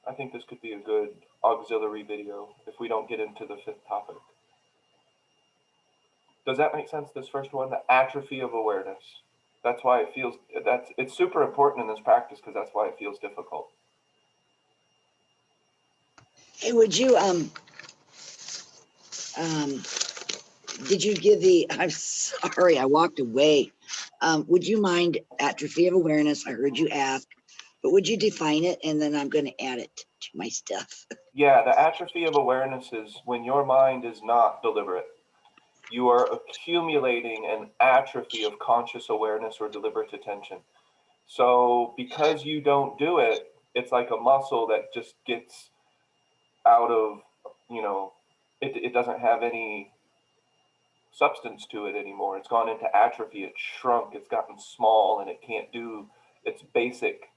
I think this could be a good auxiliary video if we don't get into the fifth topic. Does that make sense, this first one? The atrophy of awareness. That's why it feels, it's super important in this practice because that's why it feels difficult. Hey, would you, did you give the, I'm sorry, I walked away. Would you mind atrophy of awareness? I heard you ask, but would you define it? And then I'm going to add it to my stuff. Yeah, the atrophy of awareness is when your mind is not deliberate. You are accumulating an atrophy of conscious awareness or deliberate attention. So because you don't do it, it's like a muscle that just gets out of, it doesn't have any substance to it anymore. It's gone into atrophy. It's shrunk. It's gotten small, and it can't do its basic,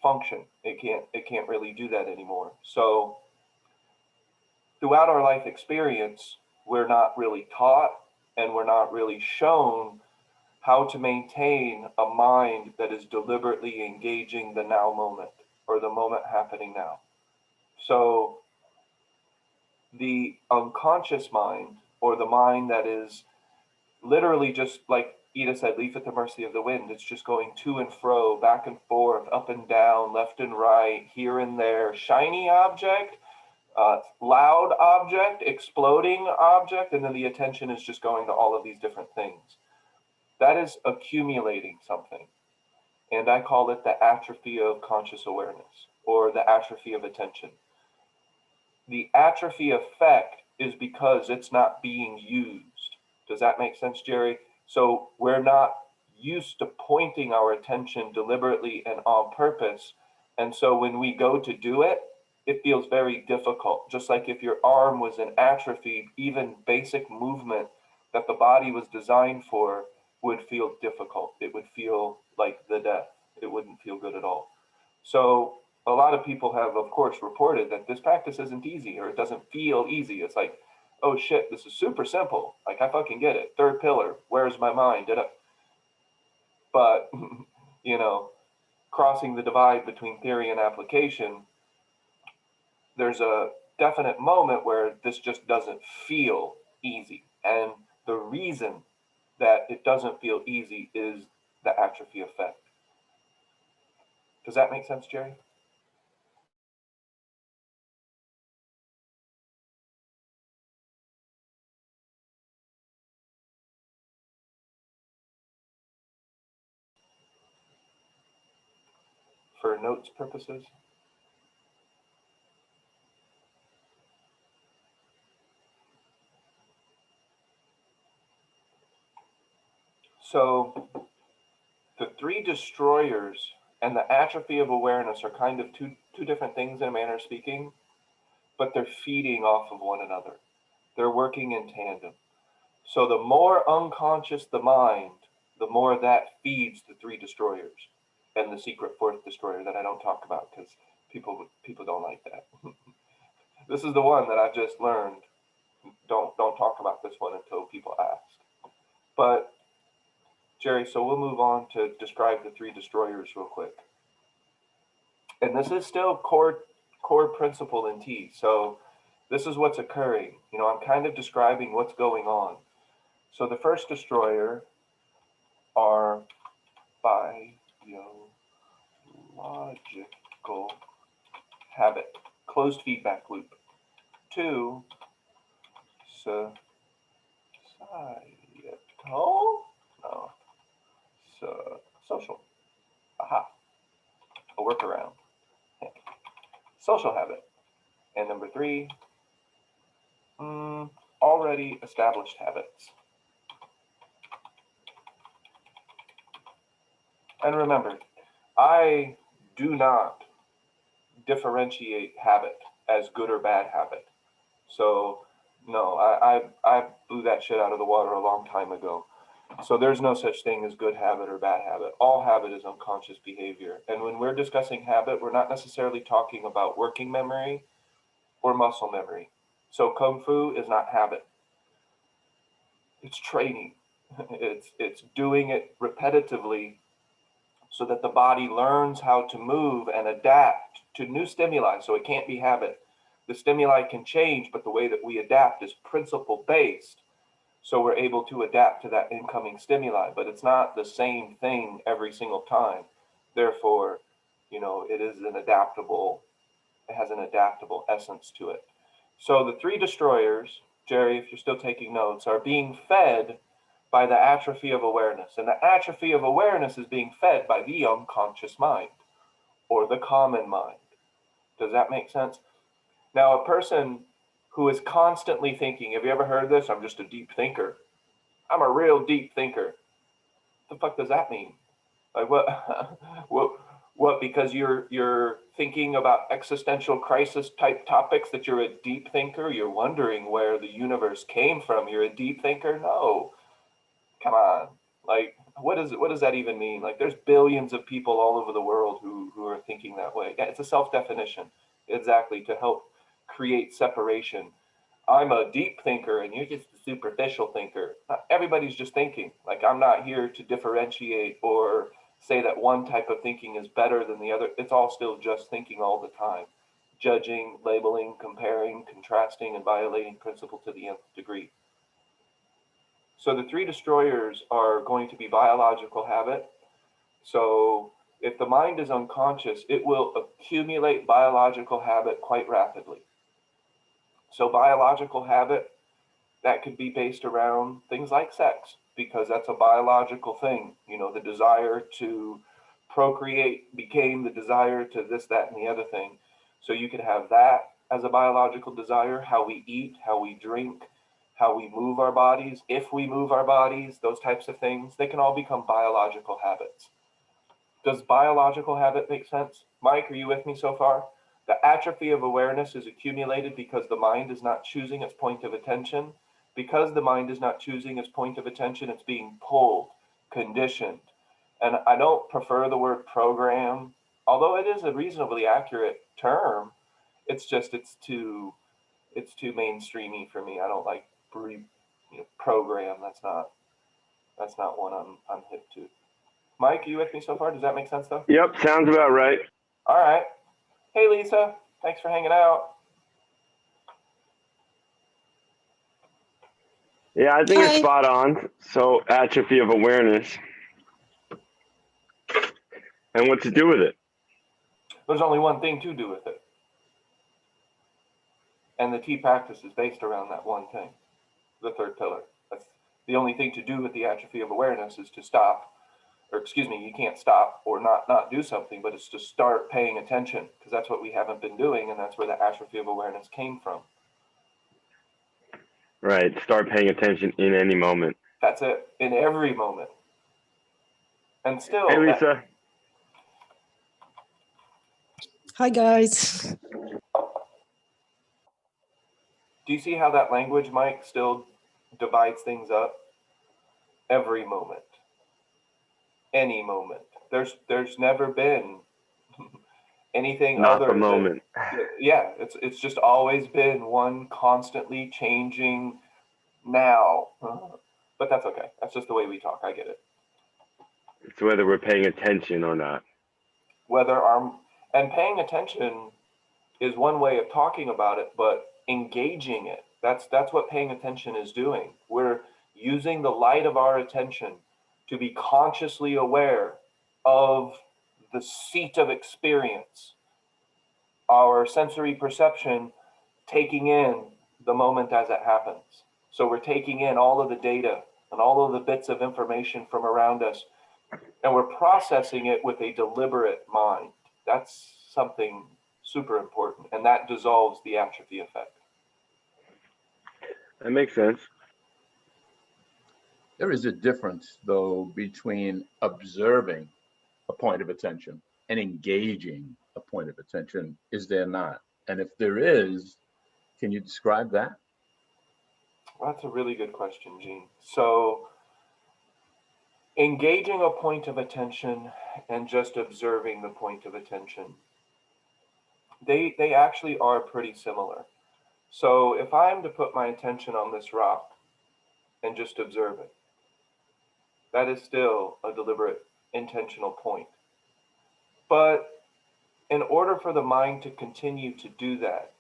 function. It can't really do that anymore. So throughout our life experience, we're not really taught and we're not really shown how to maintain a mind that is deliberately engaging the now moment or the moment happening now. So the unconscious mind, or the mind that is literally just like Ida said, leaf at the mercy of the wind. It's just going to and fro, back and forth, up and down, left and right, here and there, shiny object, loud object, exploding object, and then the attention is just going to all of these different things. That is accumulating something. And I call it the atrophy of conscious awareness, or the atrophy of attention. The atrophy effect is because it's not being used. Does that make sense, Jerry? So we're not used to pointing our attention deliberately and on purpose. And so when we go to do it, it feels very difficult. Just like if your arm was in atrophy, even basic movement that the body was designed for would feel difficult. It would feel like the death. It wouldn't feel good at all. So a lot of people have, of course, reported that this practice isn't easy, or it doesn't feel easy. It's like, oh shit, this is super simple. Like, I fucking get it. Third pillar, where's my mind? But, crossing the divide between theory and application, there's a definite moment where this just doesn't feel easy. And the reason that it doesn't feel easy is the atrophy effect. Does that make sense, Jerry? For notes purposes? So the three destroyers and the atrophy of awareness are kind of two different things in a manner of speaking, but they're feeding off of one another. They're working in tandem. So the more unconscious the mind, the more that feeds the three destroyers and the secret fourth destroyer that I don't talk about because people don't like that. This is the one that I've just learned. Don't talk about this one until people ask. But Jerry, so we'll move on to describe the three destroyers real quick. And this is still core principle in T. So this is what's occurring. I'm kind of describing what's going on. So the first destroyer are biological habit, closed feedback loop. 2, societal, no, social, aha, a workaround, social habit. And number 3, already established habits. And remember, I do not differentiate habit as good or bad habit. So no, I blew that shit out of the water a long time ago. So there's no such thing as good habit or bad habit. All habit is unconscious behavior. And when we're discussing habit, we're not necessarily talking about working memory or muscle memory. So Kung Fu is not habit. It's training. It's doing it repetitively so that the body learns how to move and adapt to new stimuli. So it can't be habit. The stimuli can change, but the way that we adapt is principle based. So we're able to adapt to that incoming stimuli, but it's not the same thing every single time. Therefore, it is an adaptable, it has an adaptable essence to it. So the three destroyers, Jerry, if you're still taking notes, are being fed by the atrophy of awareness. And the atrophy of awareness is being fed by the unconscious mind or the common mind. Does that make sense? Now, a person who is constantly thinking, have you ever heard this? I'm just a deep thinker. I'm a real deep thinker. What the fuck does that mean? Like what? what? Because you're thinking about existential crisis type topics that you're a deep thinker? You're wondering where the universe came from. You're a deep thinker? No, come on. Like what does that even mean? Like there's billions of people all over the world who are thinking that way. Yeah, it's a self-definition, exactly, to help create separation. I'm a deep thinker and you're just a superficial thinker. Not everybody's just thinking. Like I'm not here to differentiate or say that one type of thinking is better than the other. It's all still just thinking all the time. Judging, labeling, comparing, contrasting, and violating principle to the nth degree. So the three destroyers are going to be biological habit. So if the mind is unconscious, it will accumulate biological habit quite rapidly. So biological habit, that could be based around things like sex, because that's a biological thing. The desire to procreate became the desire to this, that, and the other thing. So you could have that as a biological desire, how we eat, how we drink, how we move our bodies, if we move our bodies, those types of things, they can all become biological habits. Does biological habit make sense? Mike, are you with me so far? The atrophy of awareness is accumulated because the mind is not choosing its point of attention. Because the mind is not choosing its point of attention, it's being pulled, conditioned. And I don't prefer the word program, although it is a reasonably accurate term. It's too mainstreamy for me. I don't like program. That's not one I'm hip to. Mike, are you with me so far? Does that make sense though? Yep, sounds about right. All right. Hey, Lisa. Thanks for hanging out. Yeah, I think it's Hi. spot on. So atrophy of awareness. And what to do with it? There's only one thing to do with it. And the T practice is based around that one thing, the third pillar. That's the only thing to do with the atrophy of awareness is to stop, or excuse me, you can't stop or not do something, but it's to start paying attention, because that's what we haven't been doing, and that's where the atrophy of awareness came from. Right, start paying attention in any moment. That's it, in every moment. And still, Hey, Lisa. Hi, guys. Do you see how that language, Mike, still divides things up? Every moment, any moment. There's never been anything Not other the than moment. yeah. It's just always been one constantly changing now. But that's okay. That's just the way we talk. I get it. It's whether we're paying attention or not. And paying attention is one way of talking about it, but engaging it, that's what paying attention is doing. We're using the light of our attention to be consciously aware of the seat of experience, our sensory perception, taking in the moment as it happens. So we're taking in all of the data and all of the bits of information from around us, and we're processing it with a deliberate mind. That's something super important, and that dissolves the atrophy effect. That makes sense. There is a difference, though, between observing a point of attention and engaging a point of attention, is there not? And if there is, can you describe that? Well, that's a really good question, Gene. So engaging a point of attention and just observing the point of attention, they actually are pretty similar. So if I'm to put my attention on this rock and just observe it, that is still a deliberate, intentional point. But in order for the mind to continue to do that,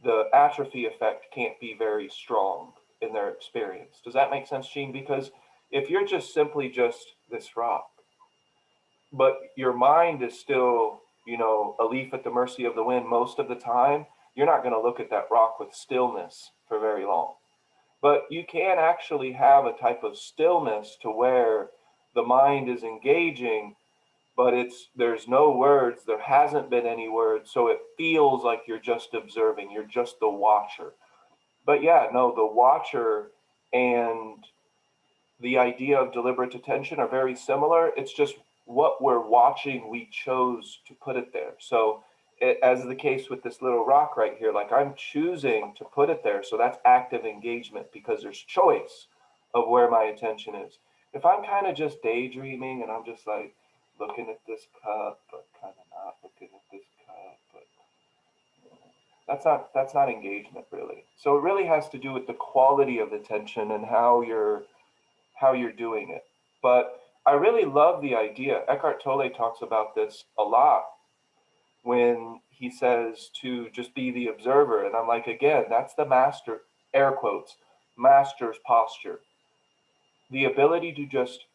the atrophy effect can't be very strong in their experience. Does that make sense, Gene? Because if you're just simply just this rock, but your mind is still, a leaf at the mercy of the wind most of the time, you're not going to look at that rock with stillness for very long. But you can actually have a type of stillness to where the mind is engaging, but there's no words, there hasn't been any words, so it feels like you're just observing, you're just the watcher. But yeah, no, the watcher and the idea of deliberate attention are very similar. It's just what we're watching, we chose to put it there. So as the case with this little rock right here, like I'm choosing to put it there. So that's active engagement because there's choice of where my attention is. If I'm kind of just daydreaming and I'm just like looking at this cup, but kind of not looking at this cup, but that's not engagement really. So it really has to do with the quality of attention and how you're doing it. But I really love the idea. Eckhart Tolle talks about this a lot when he says to just be the observer. And I'm like, again, that's the master, air quotes, master's posture. The ability to just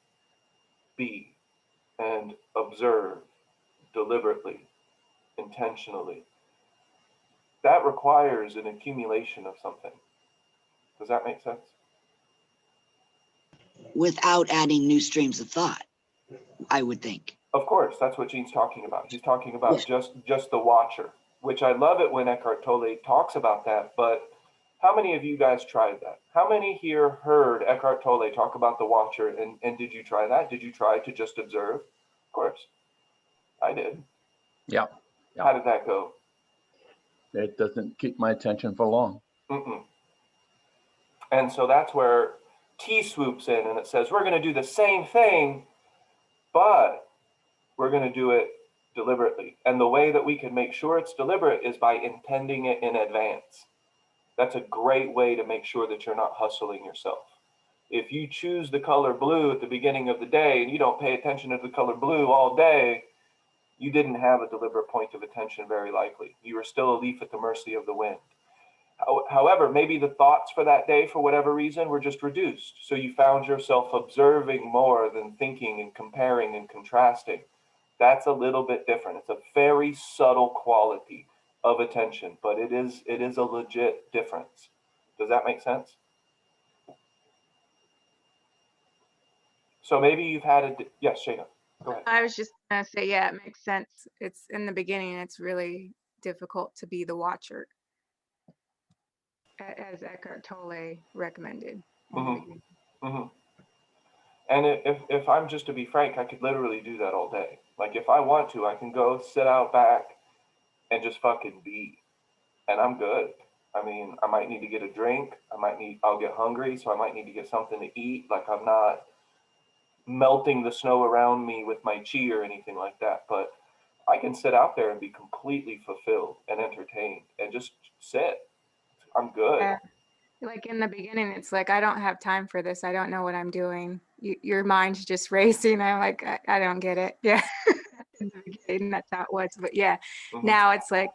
be and observe deliberately, intentionally. That requires an accumulation of something. Does that make sense? Without adding new streams of thought, I would think. Of course, that's what Gene's talking about. He's talking about Yeah. just the watcher, which I love it when Eckhart Tolle talks about that. But how many of you guys tried that? How many here heard Eckhart Tolle talk about the watcher, and did you try that? Did you try to just observe? Of course, I did. Yeah. How did that go? It doesn't keep my attention for long. Mm-mm. And so that's where T swoops in and it says, we're going to do the same thing, but we're going to do it deliberately. And the way that we can make sure it's deliberate is by intending it in advance. That's a great way to make sure that you're not hustling yourself. If you choose the color blue at the beginning of the day and you don't pay attention to the color blue all day, you didn't have a deliberate point of attention very likely. You were still a leaf at the mercy of the wind. However, maybe the thoughts for that day, for whatever reason, were just reduced. So you found yourself observing more than thinking and comparing and contrasting. That's a little bit different. It's a very subtle quality of attention, but it is a legit difference. Does that make sense? So maybe you've had yes, Shayna, go ahead. I was just gonna say, yeah, it makes sense. It's in the beginning, it's really difficult to be the watcher, as Eckhart Tolle recommended in the beginning. Mm-hmm. And if I'm just to be frank, I could literally do that all day. Like if I want to, I can go sit out back and just fucking be, and I'm good. I mean, I might need to get a drink. I'll get hungry, so I might need to get something to eat. Like I'm not melting the snow around me with my chi or anything like that. But I can sit out there and be completely fulfilled and entertained and just sit. I'm good. Yeah. Like in the beginning, it's like, I don't have time for this. I don't know what I'm doing. Your mind's just racing. I'm like, I don't get it. Yeah. In the beginning, that's how it was. But yeah, Mm-hmm. now it's like,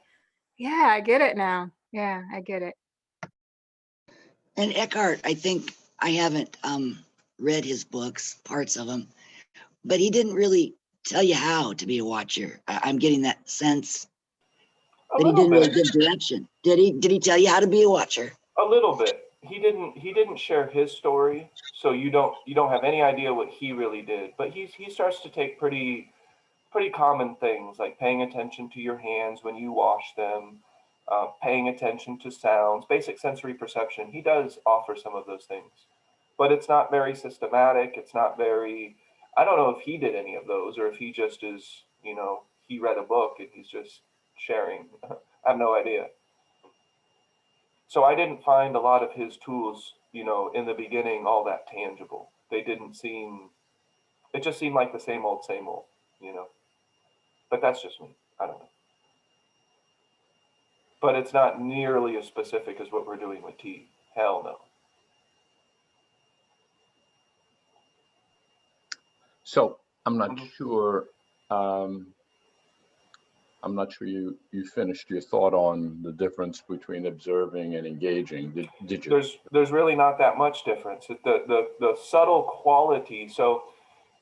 yeah, I get it now. Yeah, I get it. And Eckhart, I think I haven't read his books, parts of them, but he didn't really tell you how to be a watcher. I'm getting that sense A that he little didn't really bit. give direction. Did he? Did he tell you how to be a watcher? A little bit. He didn't share his story, so you don't have any idea what he really did. But he starts to take pretty common things like paying attention to your hands when you wash them, paying attention to sounds, basic sensory perception. He does offer some of those things, but it's not very systematic. It's not very. I don't know if he did any of those or if he just is. He read a book and he's just sharing. I have no idea. So I didn't find a lot of his tools, in the beginning, all that tangible. They didn't seem, it just seemed like the same old, you know. But that's just me. I don't know. But it's not nearly as specific as what we're doing with tea. Hell no. So I'm not Mhm. sure. I'm not sure you finished your thought on the difference between observing and engaging. Did you? There's really not that much difference. The subtle quality. So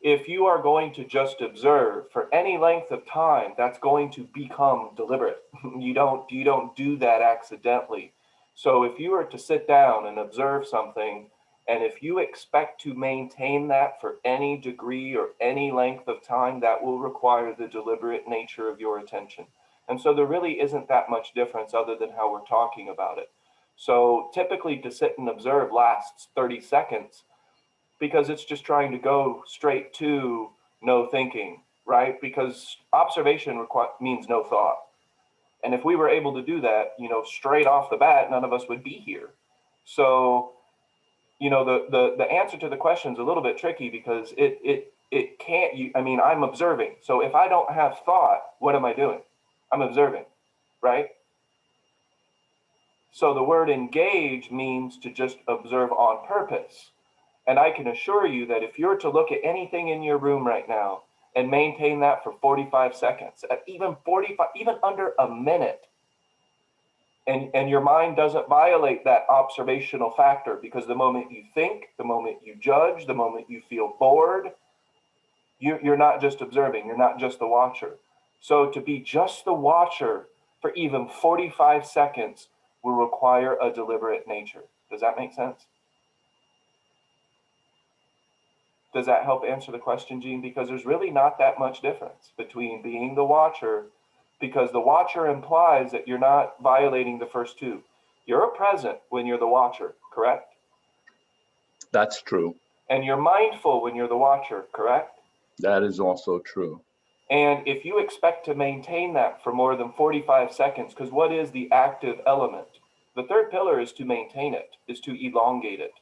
if you are going to just observe for any length of time, that's going to become deliberate. You don't do that accidentally. So if you were to sit down and observe something, and if you expect to maintain that for any degree or any length of time, that will require the deliberate nature of your attention. And so there really isn't that much difference other than how we're talking about it. So typically to sit and observe lasts 30 seconds because it's just trying to go straight to no thinking, right? Because observation means no thought. And if we were able to do that, straight off the bat, none of us would be here. So, the answer to the question is a little bit tricky because it can't, I'm observing. So if I don't have thought, what am I doing? I'm observing, right? So the word engage means to just observe on purpose. And I can assure you that if you're to look at anything in your room right now and maintain that for 45 seconds, even 45, even under a minute, and your mind doesn't violate that observational factor, because the moment you think, the moment you judge, the moment you feel bored, you're not just observing, you're not just the watcher. So to be just the watcher for even 45 seconds will require a deliberate nature. Does that make sense? Does that help answer the question, Gene? Because there's really not that much difference between being the watcher, because the watcher implies that you're not violating the first two. You're present when you're the watcher, correct? That's true. And you're mindful when you're the watcher, correct? That is also true. And if you expect to maintain that for more than 45 seconds, because what is the active element? The third pillar is to maintain it, is to elongate it.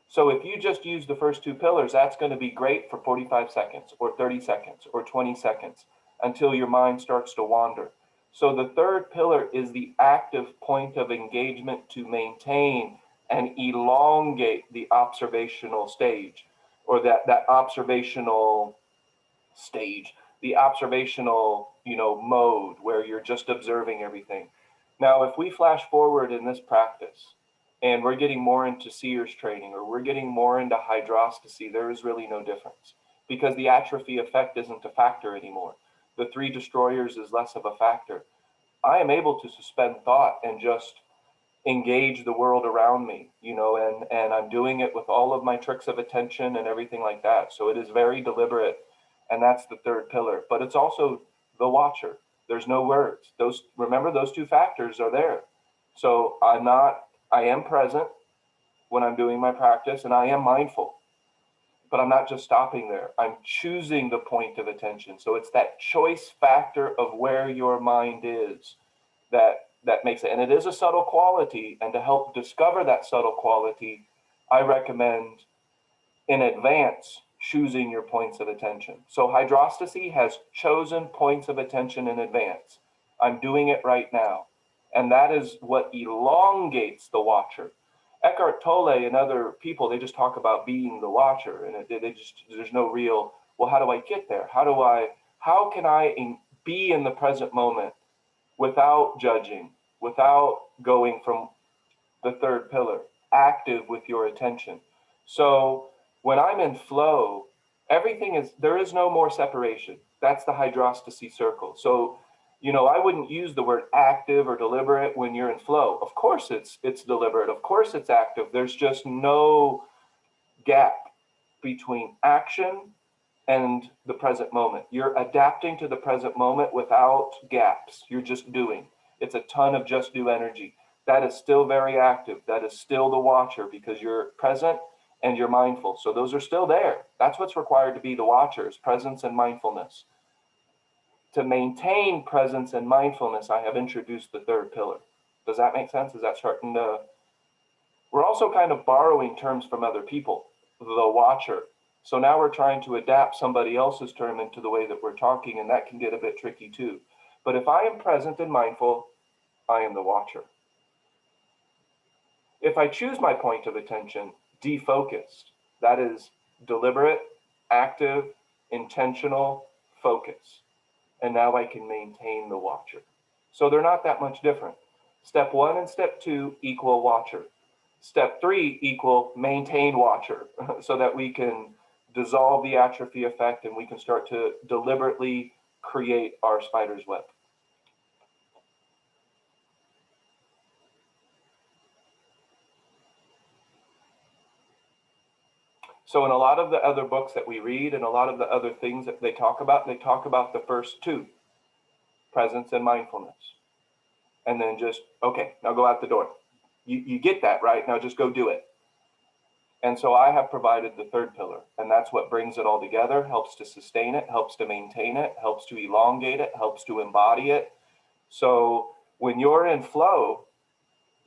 So if you just use the first two pillars, that's going to be great for 45 seconds or 30 seconds or 20 seconds until your mind starts to wander. So the third pillar is the active point of engagement to maintain and elongate the observational stage, or that observational stage, the observational, mode where you're just observing everything. Now, if we flash forward in this practice and we're getting more into seers training, or we're getting more into hydrostasy, there is really no difference because the atrophy effect isn't a factor anymore. The three destroyers is less of a factor. I am able to suspend thought and just engage the world around me, and I'm doing it with all of my tricks of attention and everything like that. So it is very deliberate, and that's the third pillar. But it's also the watcher. There's no words. Remember, those two factors are there. So I am present when I'm doing my practice, and I am mindful, but I'm not just stopping there. I'm choosing the point of attention. So it's that choice factor of where your mind is that makes it. And it is a subtle quality. And to help discover that subtle quality, I recommend in advance choosing your points of attention. So hydrostasy has chosen points of attention in advance. I'm doing it right now. And that is what elongates the watcher. Eckhart Tolle and other people, they just talk about being the watcher, and there's no real, well, how do I get there? How can I be in the present moment without judging, without going from the third pillar, active with your attention? So when I'm in flow, there is no more separation. That's the hydrostasy circle. So, I wouldn't use the word active or deliberate when you're in flow. Of course it's deliberate. Of course it's active. There's just no gap between action and the present moment. You're adapting to the present moment without gaps. You're just doing. It's a ton of just do energy. That is still very active. That is still the watcher because you're present and you're mindful. So those are still there. That's what's required to be the watcher, is presence and mindfulness. To maintain presence and mindfulness, I have introduced the third pillar. Does that make sense? Is that starting to... We're also kind of borrowing terms from other people, the watcher. So now we're trying to adapt somebody else's term into the way that we're talking, and that can get a bit tricky too. But if I am present and mindful, I am the watcher. If I choose my point of attention, defocused, that is deliberate, active, intentional focus. and now I can maintain the watcher. So they're not that much different. Step 1 and step 2 equal watcher. Step 3 equal maintain watcher, so that we can dissolve the atrophy effect and we can start to deliberately create our spider's web. So in a lot of the other books that we read and a lot of the other things that they talk about the first two, presence and mindfulness. And then just, okay, now go out the door. You get that, right? Now just go do it. And so I have provided the third pillar, and that's what brings it all together, helps to sustain it, helps to maintain it, helps to elongate it, helps to embody it. So when you're in flow,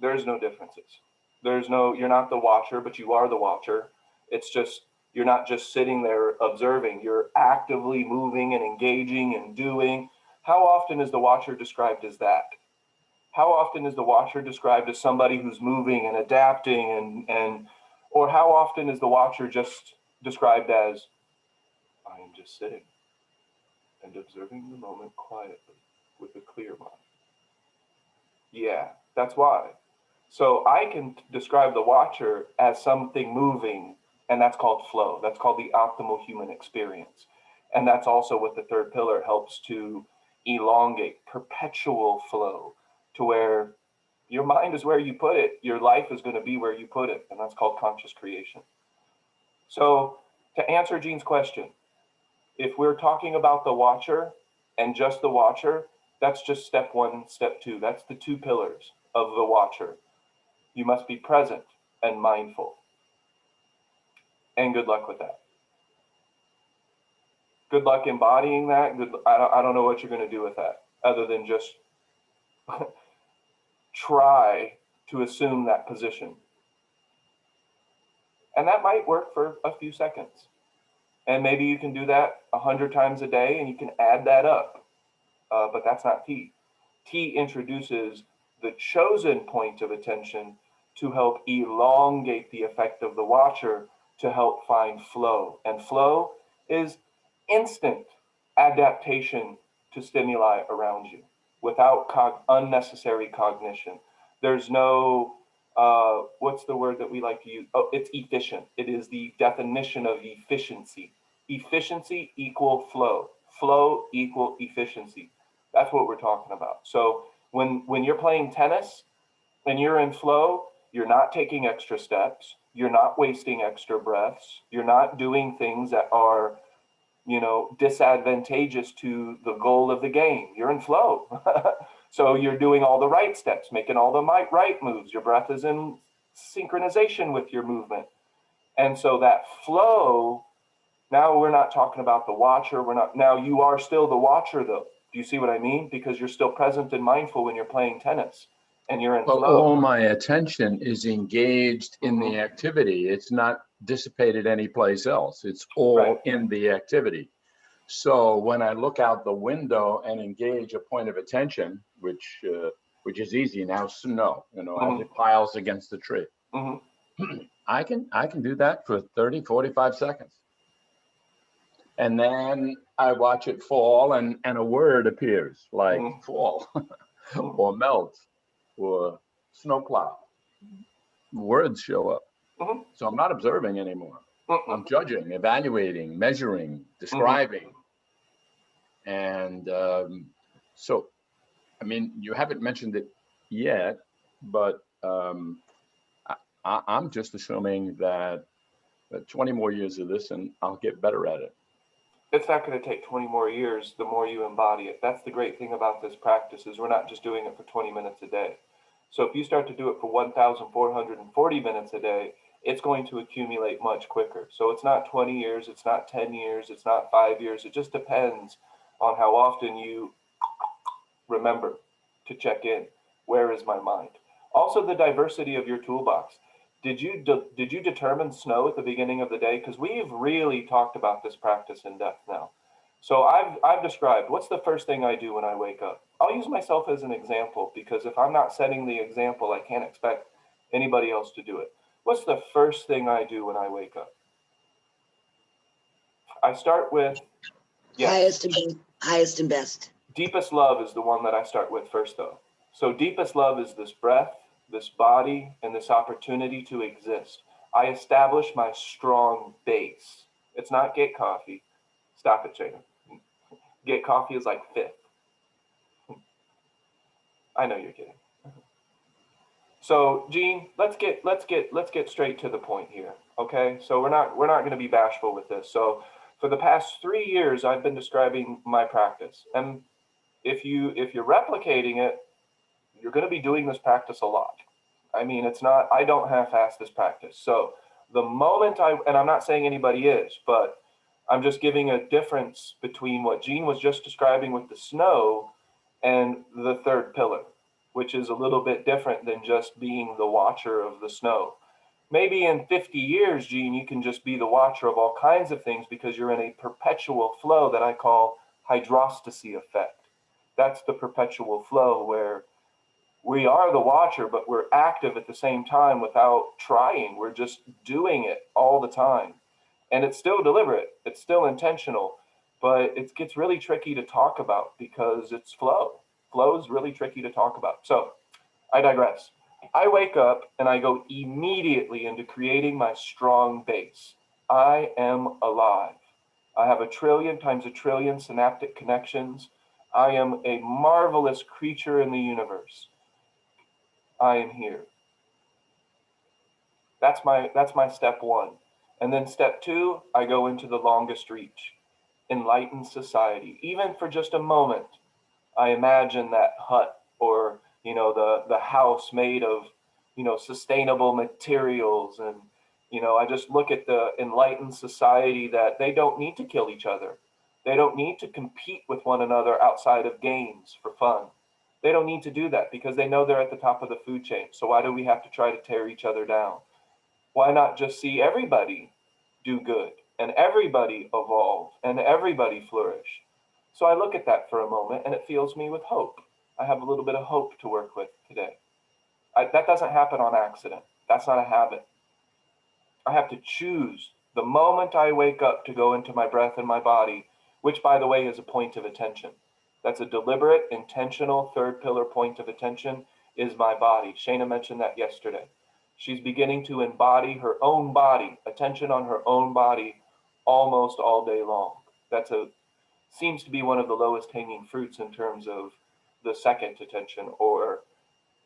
there's no differences. You're not the watcher, but you are the watcher. It's just, you're not just sitting there observing, you're actively moving and engaging and doing. How often is the watcher described as that? How often is the watcher described as somebody who's moving and adapting or how often is the watcher just described as, I am just sitting and observing the moment quietly with a clear mind? Yeah, that's why. So I can describe the watcher as something moving, and that's called flow. That's called the optimal human experience. And that's also what the third pillar helps to elongate, perpetual flow, to where your mind is where you put it, your life is going to be where you put it, and that's called conscious creation. So to answer Gene's question, if we're talking about the watcher and just the watcher, that's just step 1, step 2. That's the 2 pillars of the watcher. You must be present and mindful. And good luck with that. Good luck embodying that. I don't know what you're going to do with that other than just try to assume that position. And that might work for a few seconds. And maybe you can do that 100 times a day and you can add that up. But that's not T. T introduces the chosen point of attention to help elongate the effect of the watcher to help find flow. And flow is instant adaptation to stimuli around you without unnecessary cognition. There's no, what's the word that we like to use? Oh, it's efficient. It is the definition of efficiency. Efficiency equal flow. Flow equal efficiency. That's what we're talking about. So when you're playing tennis and you're in flow, you're not taking extra steps. You're not wasting extra breaths. You're not doing things that are, disadvantageous to the goal of the game. You're in flow. So you're doing all the right steps, making all the right moves. Your breath is in synchronization with your movement. And so that flow, now we're not talking about the watcher. Now you are still the watcher though. Do you see what I mean? Because you're still present and mindful when you're playing tennis and you're in But flow. all my attention is engaged in the activity. It's not dissipated anyplace else. It's all Right. in the activity. So when I look out the window and engage a point of attention, which is easy now, snow, as it piles against the tree, I can do that for 30, 45 seconds. And then I watch it fall and a word appears like fall or melt or snowplow. Words show up. So I'm not observing anymore. I'm judging, evaluating, measuring, describing. And so, I mean, you haven't mentioned it yet, but I'm just assuming that 20 more years of this and I'll get better at it. It's not going to take 20 more years the more you embody it. That's the great thing about this practice is we're not just doing it for 20 minutes a day. So if you start to do it for 1,440 minutes a day, it's going to accumulate much quicker. So it's not 20 years, it's not 10 years, it's not 5 years. It just depends on how often you remember to check in. Where is my mind? Also, the diversity of your toolbox. Did you determine snow at the beginning of the day? Because we've really talked about this practice in depth now. So I've described what's the first thing I do when I wake up. I'll use myself as an example because if I'm not setting the example, I can't expect anybody else to do it. What's the first thing I do when I wake up? I start with, yes. Highest and best. Highest and best. Deepest love is the one that I start with first, though. So deepest love is this breath, this body, and this opportunity to exist. I establish my strong base. It's not get coffee. Stop it, Jada. Get coffee is like fifth. I know you're kidding. So, Gene, let's get straight to the point here. Okay? So we're not going to be bashful with this. So, for the past 3 years, I've been describing my practice, and if you're replicating it, you're going to be doing this practice a lot. I mean, it's not, I don't half-ass this practice. So the moment and I'm not saying anybody is, but I'm just giving a difference between what Gene was just describing with the snow and the third pillar, which is a little bit different than just being the watcher of the snow. Maybe in 50 years, Gene, you can just be the watcher of all kinds of things because you're in a perpetual flow that I call hydrostasy effect. That's the perpetual flow where we are the watcher, but we're active at the same time without trying. We're just doing it all the time. And it's still deliberate, it's still intentional, but it gets really tricky to talk about because it's flow. Flow is really tricky to talk about. So I digress. I wake up and I go immediately into creating my strong base. I am alive. I have 1,000,000,000 times 1,000,000,000 synaptic connections. I am a marvelous creature in the universe. I am here. That's my step one. And then step two, I go into the longest reach, enlightened society. Even for just a moment, I imagine that hut or, the house made of, sustainable materials. And, I just look at the enlightened society that they don't need to kill each other. They don't need to compete with one another outside of games for fun. They don't need to do that because they know they're at the top of the food chain. So why do we have to try to tear each other down? Why not just see everybody do good and everybody evolve and everybody flourish? So I look at that for a moment and it fills me with hope. I have a little bit of hope to work with today. That doesn't happen on accident. That's not a habit. I have to choose the moment I wake up to go into my breath and my body, which, by the way, is a point of attention. That's a deliberate, intentional third pillar point of attention is my body. Shayna mentioned that yesterday. She's beginning to embody her own body, attention on her own body almost all day long. Seems to be one of the lowest hanging fruits in terms of the second attention or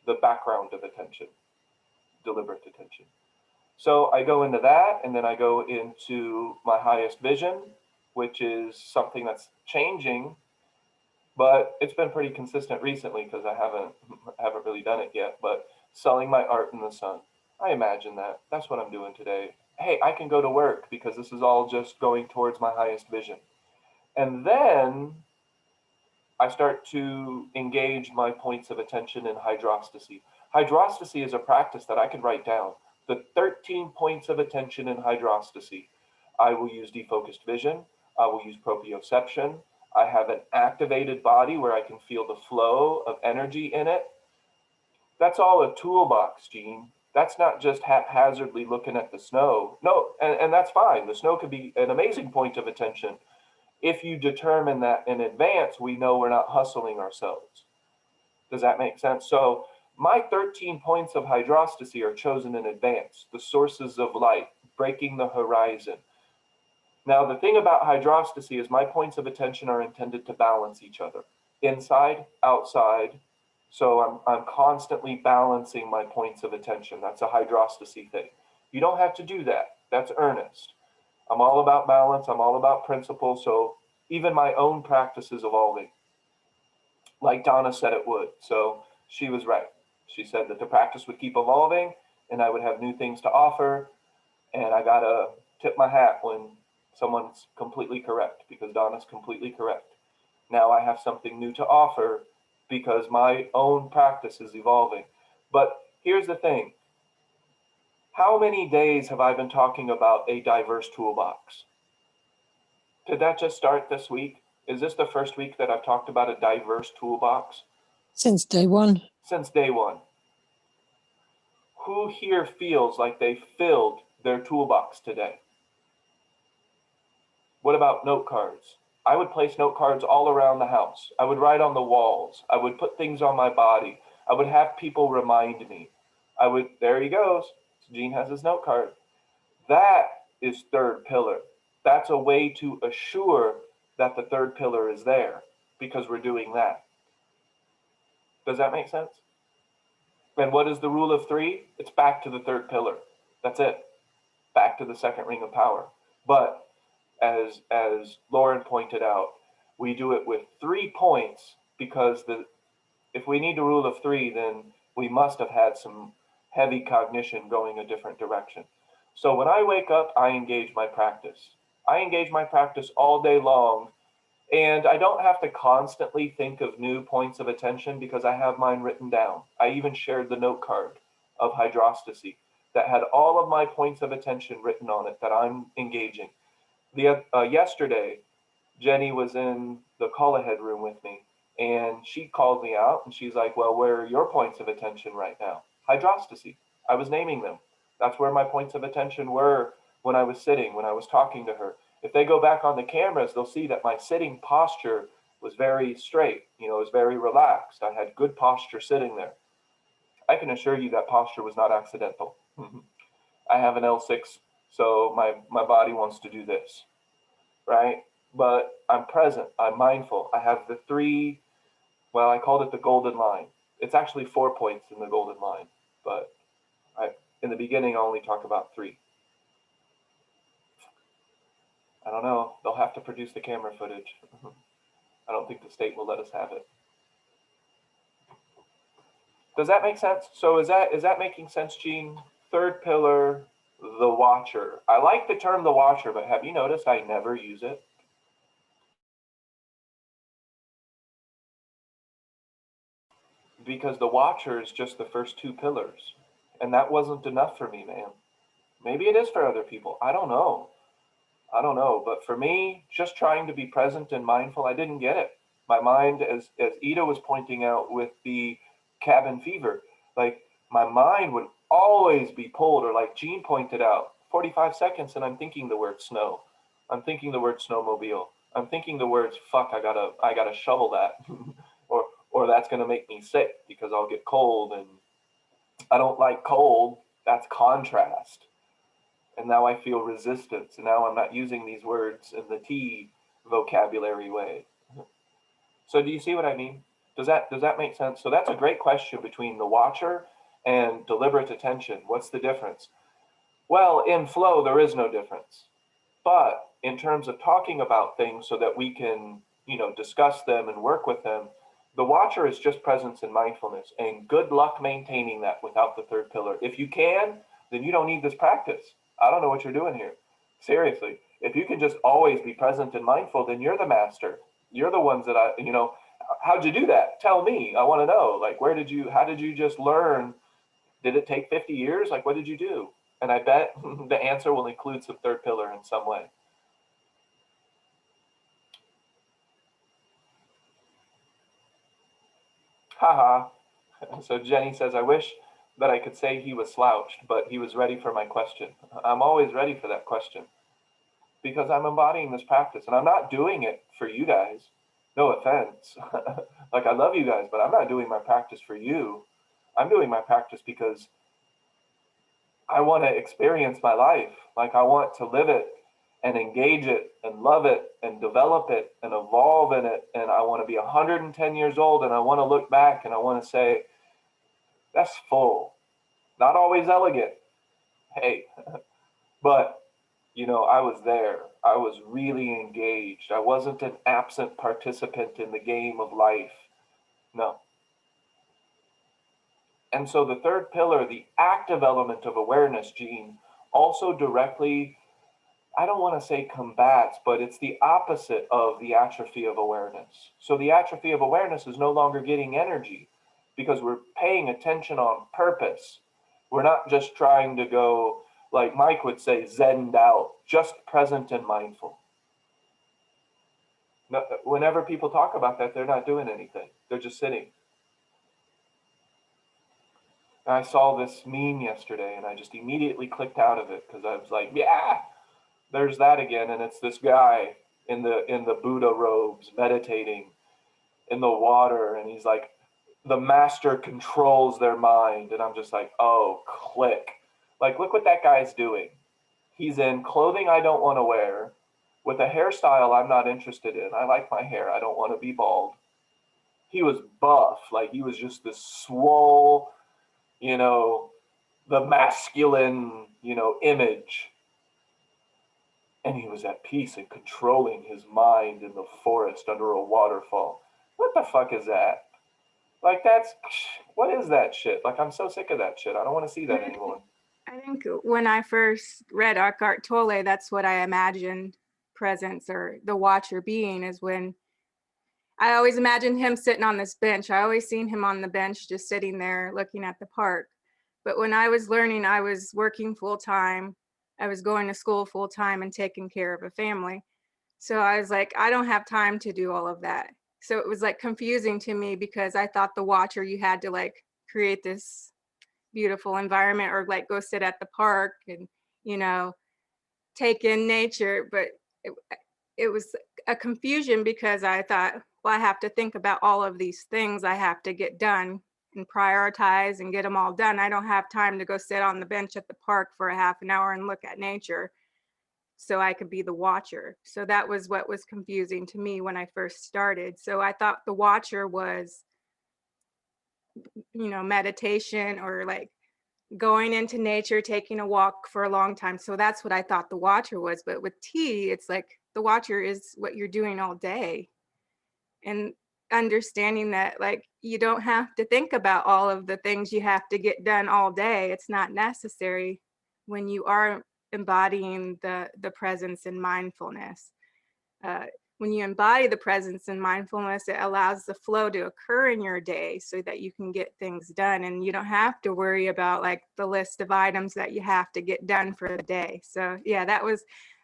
the background of attention, deliberate attention. So I go into that, and then I go into my highest vision, which is something that's changing, but it's been pretty consistent recently because I haven't really done it yet. But selling my art in the sun, I imagine that. That's what I'm doing today. Hey, I can go to work because this is all just going towards my highest vision. And then I start to engage my points of attention in hydrostasy. Hydrostasy is a practice that I could write down. The 13 points of attention in hydrostasy. I will use defocused vision. I will use proprioception. I have an activated body where I can feel the flow of energy in it. That's all a toolbox, Gene. That's not just haphazardly looking at the snow. No, and that's fine. The snow could be an amazing point of attention if you determine that in advance, we know we're not hustling ourselves. Does that make sense? So my 13 points of hydrostasy are chosen in advance, the sources of light, breaking the horizon. Now, the thing about hydrostasy is my points of attention are intended to balance each other, inside, outside. So I'm constantly balancing my points of attention. That's a hydrostasy thing. You don't have to do that. That's earnest. I'm all about balance. I'm all about principle. So even my own practice is evolving, like Donna said it would. So she was right. She said that the practice would keep evolving and I would have new things to offer. And I got to tip my hat when someone's completely correct, because Donna's completely correct. Now I have something new to offer because my own practice is evolving. But here's the thing. How many days have I been talking about a diverse toolbox? Did that just start this week? Is this the first week that I've talked about a diverse toolbox? Since day one. Since day one. Who here feels like they filled their toolbox today? What about note cards? I would place note cards all around the house. I would write on the walls. I would put things on my body. I would have people remind me. There he goes. Gene has his note card. That is third pillar. That's a way to assure that the third pillar is there because we're doing that. Does that make sense? And what is the rule of three? It's back to the third pillar. That's it. Back to the second ring of power. But as Lauren pointed out, we do it with 3 points because if we need the rule of three, then we must have had some heavy cognition going a different direction. So when I wake up, I engage my practice. I engage my practice all day long, and I don't have to constantly think of new points of attention because I have mine written down. I even shared the note card of hydrostasy that had all of my points of attention written on it that I'm engaging. Yesterday, Jenny was in the call ahead room with me, and she called me out and she's like, well, where are your points of attention right now? Hydrostasy. I was naming them. That's where my points of attention were when I was sitting, when I was talking to her. If they go back on the cameras, they'll see that my sitting posture was very straight. It was very relaxed. I had good posture sitting there. I can assure you that posture was not accidental. I have an L6, so my body wants to do this, right? But I'm present, I'm mindful. I have the three, well, I called it the golden line. It's actually 4 points in the golden line, but in the beginning, I only talk about 3. I don't know, they'll have to produce the camera footage. I don't think the state will let us have it. Does that make sense? So is that making sense, Gene? Third pillar, the watcher. I like the term the watcher, but have you noticed I never use it? Because the watcher is just the first 2 pillars. And that wasn't enough for me, man. Maybe it is for other people. I don't know. But for me, just trying to be present and mindful, I didn't get it. My mind, as Ida was pointing out with the cabin fever, like my mind would always be pulled, or like Gene pointed out, 45 seconds and I'm thinking the word snow. I'm thinking the word snowmobile. I'm thinking the words, fuck, I gotta shovel that. or that's gonna make me sick because I'll get cold, and I don't like cold. That's contrast. And now I feel resistance. And now I'm not using these words in the T vocabulary way. So do you see what I mean? Does that make sense? So that's a great question between the watcher and deliberate attention. What's the difference? Well, in flow, there is no difference. But in terms of talking about things so that we can, discuss them and work with them, the watcher is just presence and mindfulness. And good luck maintaining that without the third pillar. If you can, then you don't need this practice. I don't know what you're doing here. Seriously. If you can just always be present and mindful, then you're the master. You're the ones that how'd you do that? Tell me. I want to know. Like, how did you just learn? Did it take 50 years? Like, what did you do? And I bet the answer will include some third pillar in some way. Haha. So Jenny says, I wish that I could say he was slouched, but he was ready for my question. I'm always ready for that question because I'm embodying this practice, and I'm not doing it for you guys. No offense. Like, I love you guys, but I'm not doing my practice for you. I'm doing my practice because I want to experience my life. Like, I want to live it and engage it and love it and develop it and evolve in it. And I want to be 110 years old, and I want to look back and I want to say, that's full. Not always elegant. Hey, but I was there. I was really engaged. I wasn't an absent participant in the game of life. No. And so the third pillar, the active element of awareness, Gene, also directly, I don't want to say combats, but it's the opposite of the atrophy of awareness. So the atrophy of awareness is no longer getting energy because we're paying attention on purpose. We're not just trying to go, like Mike would say, zened out, just present and mindful. No, whenever people talk about that, they're not doing anything. They're just sitting. And I saw this meme yesterday and I just immediately clicked out of it because I was like, yeah, there's that again. And it's this guy in the Buddha robes, meditating in the water, and he's like, the master controls their mind, and I'm just like, oh, click. Like, look what that guy's doing. He's in clothing I don't want to wear, with a hairstyle I'm not interested in. I like my hair. I don't want to be bald. He was buff, like he was just this swole, you know, the masculine, image. And he was at peace and controlling his mind in the forest under a waterfall. What the fuck is that? Like, what is that shit? Like, I'm so sick of that shit. I don't want to see that anymore. I think when I first read Eckhart Tolle, that's what I imagined presence or the watcher being, is when I always imagined him sitting on this bench. I always seen him on the bench just sitting there looking at the park. But when I was learning, I was working full time. I was going to school full time and taking care of a family. So I was like, I don't have time to do all of that. So it was like confusing to me because I thought the watcher, you had to like create this beautiful environment or like go sit at the park and, you know, take in nature. But it was a confusion because I thought, well, I have to think about all of these things I have to get done and prioritize and get them all done. I don't have time to go sit on the bench at the park for a half an hour and look at nature so I could be the watcher. So that was what was confusing to me when I first started. So I thought the watcher was, meditation or like going into nature, taking a walk for a long time. So that's what I thought the watcher was. But with tea, it's like the watcher is what you're doing all day. And understanding that like you don't have to think about all of the things you have to get done all day. It's not necessary when you are embodying the presence and mindfulness. Uh, when you embody the presence and mindfulness, it allows the flow to occur in your day so that you can get things done and you don't have to worry about like the list of items that you have to get done for the day. So yeah,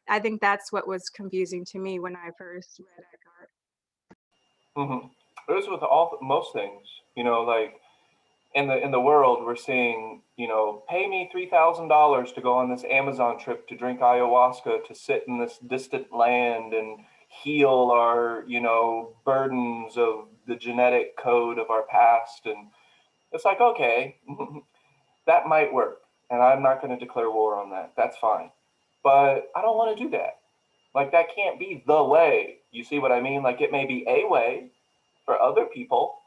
I think that's what was confusing to me when I first read Eckhart. Mm-hmm. It was with most things, like in the world, we're seeing, pay me $3,000 to go on this Amazon trip to drink ayahuasca, to sit in this distant land and heal our, burdens of the genetic code of our past. And it's like, okay, that might work. And I'm not going to declare war on that. That's fine. But I don't want to do that. Like, that can't be the way. You see what I mean? Like, it may be a way for other people,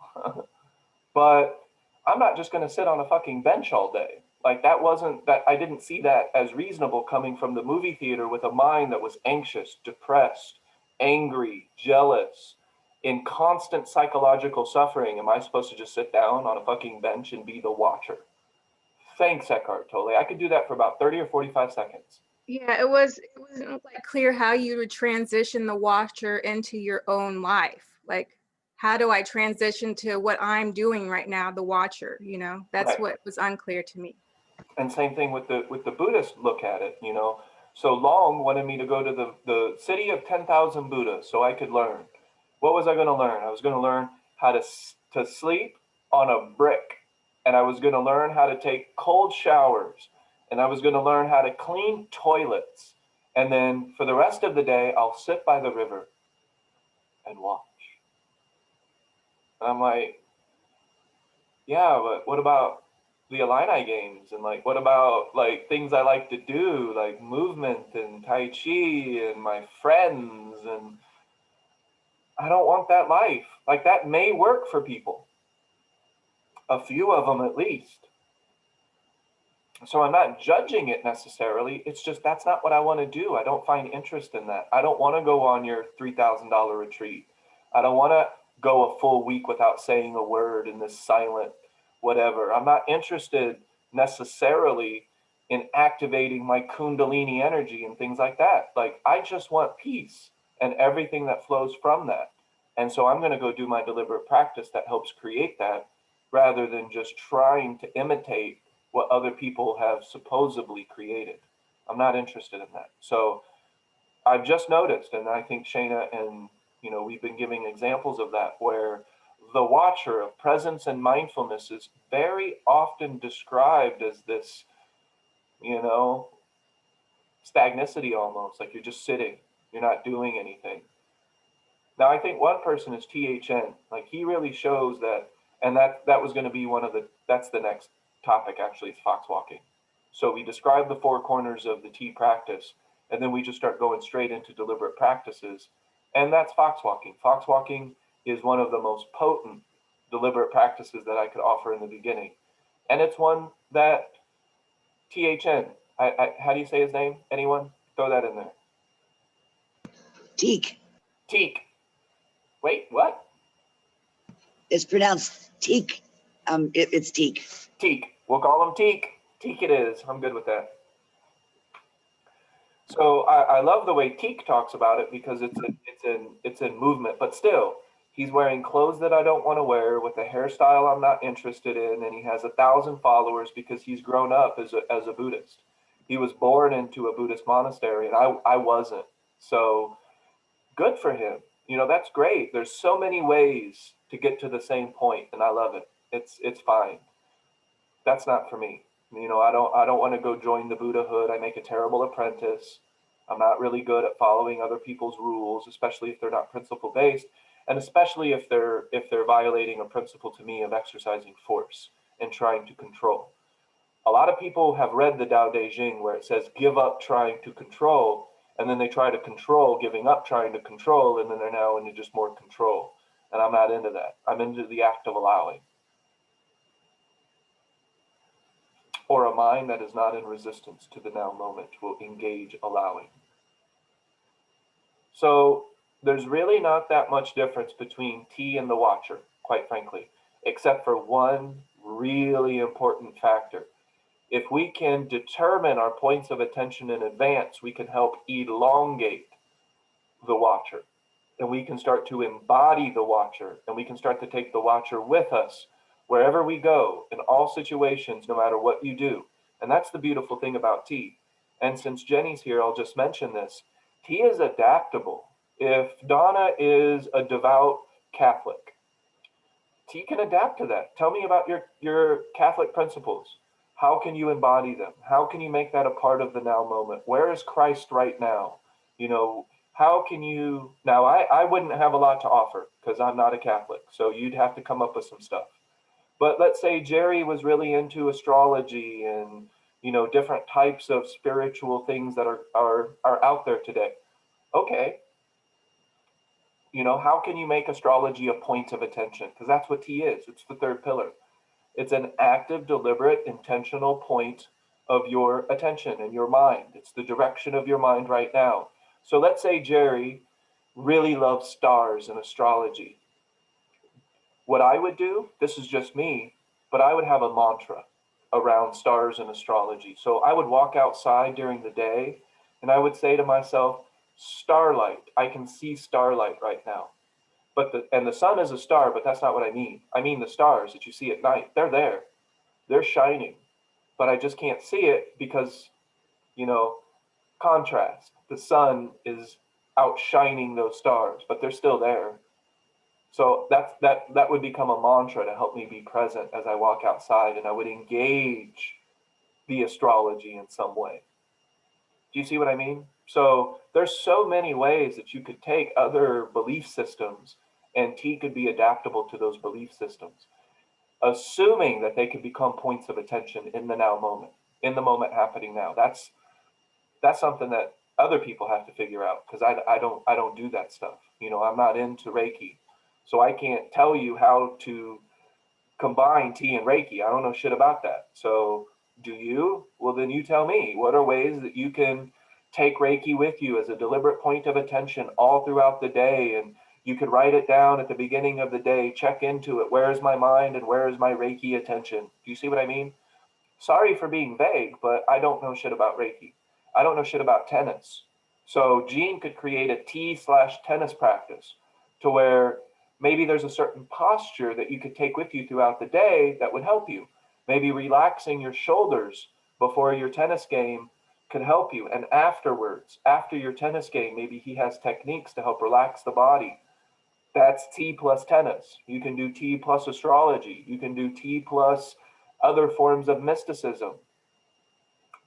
but I'm not just going to sit on a fucking bench all day. Like, I didn't see that as reasonable coming from the movie theater with a mind that was anxious, depressed, angry, jealous, in constant psychological suffering. Am I supposed to just sit down on a fucking bench and be the watcher? Thanks, Eckhart Tolle. I could do that for about 30 or 45 seconds. Yeah, it wasn't like clear how you would transition the watcher into your own life. Like, how do I transition to what I'm doing right now, the watcher? That's Right. what was unclear to me. And same thing with the Buddhist look at it. So Long wanted me to go to the city of 10,000 Buddhas so I could learn. What was I going to learn? I was going to learn how to sleep on a brick, and I was going to learn how to take cold showers, and I was going to learn how to clean toilets, and then for the rest of the day I'll sit by the river and watch. And I'm like, yeah, but what about the Illini games? And like, what about like things I like to do, like movement and Tai Chi and my friends? And I don't want that life. Like, that may work for people, a few of them at least. So I'm not judging it necessarily. It's just that's not what I want to do. I don't find interest in that. I don't want to go on your $3,000 retreat. I don't want to go a full week without saying a word in this silent whatever. I'm not interested necessarily in activating my Kundalini energy and things like that. Like, I just want peace and everything that flows from that. And so I'm going to go do my deliberate practice that helps create that, rather than just trying to imitate what other people have supposedly created. I'm not interested in that. So I've just noticed, and I think Shayna and we've been giving examples of that, where the watcher of presence and mindfulness is very often described as this, stagnicity almost, like you're just sitting, You're not doing anything. Now, I think one person is THN. Like, he really shows that, and that was going to be that's the next topic, actually, is Foxwalking. So we describe the four corners of the T practice, and then we just start going straight into deliberate practices. And that's Foxwalking. Foxwalking is one of the most potent deliberate practices that I could offer in the beginning. And it's one that THN, how do you say his name? Anyone? Throw that in there. Teak. Teak. Wait, what? It's pronounced teak. It's teak. Teak. We'll call him Teak. Teak it is. I'm good with that. So I love the way Teak talks about it because it's in movement, but still, he's wearing clothes that I don't want to wear with a hairstyle I'm not interested in, and he has 1,000 followers because he's grown up as a Buddhist. He was born into a Buddhist monastery, and I wasn't. So good for him. You know, that's great. There's so many ways to get to the same point, and I love it. It's fine. That's not for me. You know, I don't want to go join the Buddhahood. I make a terrible apprentice. I'm not really good at following other people's rules, especially if they're not principle based, and especially if they're violating a principle to me of exercising force and trying to control. A lot of people have read the Tao Te Ching where it says give up trying to control, and then they try to control, giving up trying to control, and then they're now into just more control. And I'm not into that. I'm into the act of allowing. Or a mind that is not in resistance to the now moment will engage allowing. So there's really not that much difference between T and the watcher, quite frankly, except for one really important factor. If we can determine our points of attention in advance, we can help elongate the watcher, and we can start to embody the watcher, and we can start to take the watcher with us wherever we go, in all situations, no matter what you do. And that's the beautiful thing about T. And since Jenny's here, I'll just mention this. T is adaptable. If Donna is a devout Catholic, T can adapt to that. Tell me about your Catholic principles. How can you embody them? How can you make that a part of the now moment? Where is Christ right now? You know, how can you, now I wouldn't have a lot to offer because I'm not a Catholic, so you'd have to come up with some stuff. But let's say Jerry was really into astrology and, you know, different types of spiritual things that are out there today. Okay. You know, how can you make astrology a point of attention? Because that's what T is. It's the third pillar. It's an active, deliberate, intentional point of your attention and your mind. It's the direction of your mind right now. So let's say Jerry really loves stars and astrology. What I would do, this is just me, but I would have a mantra around stars and astrology. So I would walk outside during the day and I would say to myself, starlight, I can see starlight right now. But the sun is a star, but that's not what I mean. I mean the stars that you see at night. They're there. They're shining. But I just can't see it because, you know, contrast. The sun is outshining those stars, but they're still there. So that would become a mantra to help me be present as I walk outside, and I would engage the astrology in some way. Do you see what I mean? So there's so many ways that you could take other belief systems and T could be adaptable to those belief systems, assuming that they could become points of attention in the now moment, in the moment happening now. That's something that other people have to figure out because I don't do that stuff. You know, I'm not into Reiki. So I can't tell you how to combine T and Reiki. I don't know shit about that. So do you? Well, then you tell me. What are ways that you can take Reiki with you as a deliberate point of attention all throughout the day? And you could write it down at the beginning of the day, check into it. Where is my mind and where is my Reiki attention? Do you see what I mean? Sorry for being vague, but I don't know shit about Reiki. I don't know shit about tennis. So Gene could create a T/tennis practice to where maybe there's a certain posture that you could take with you throughout the day that would help you. Maybe relaxing your shoulders before your tennis game could help you. And afterwards, after your tennis game, maybe he has techniques to help relax the body. That's T plus tennis. You can do T plus astrology. You can do T plus other forms of mysticism.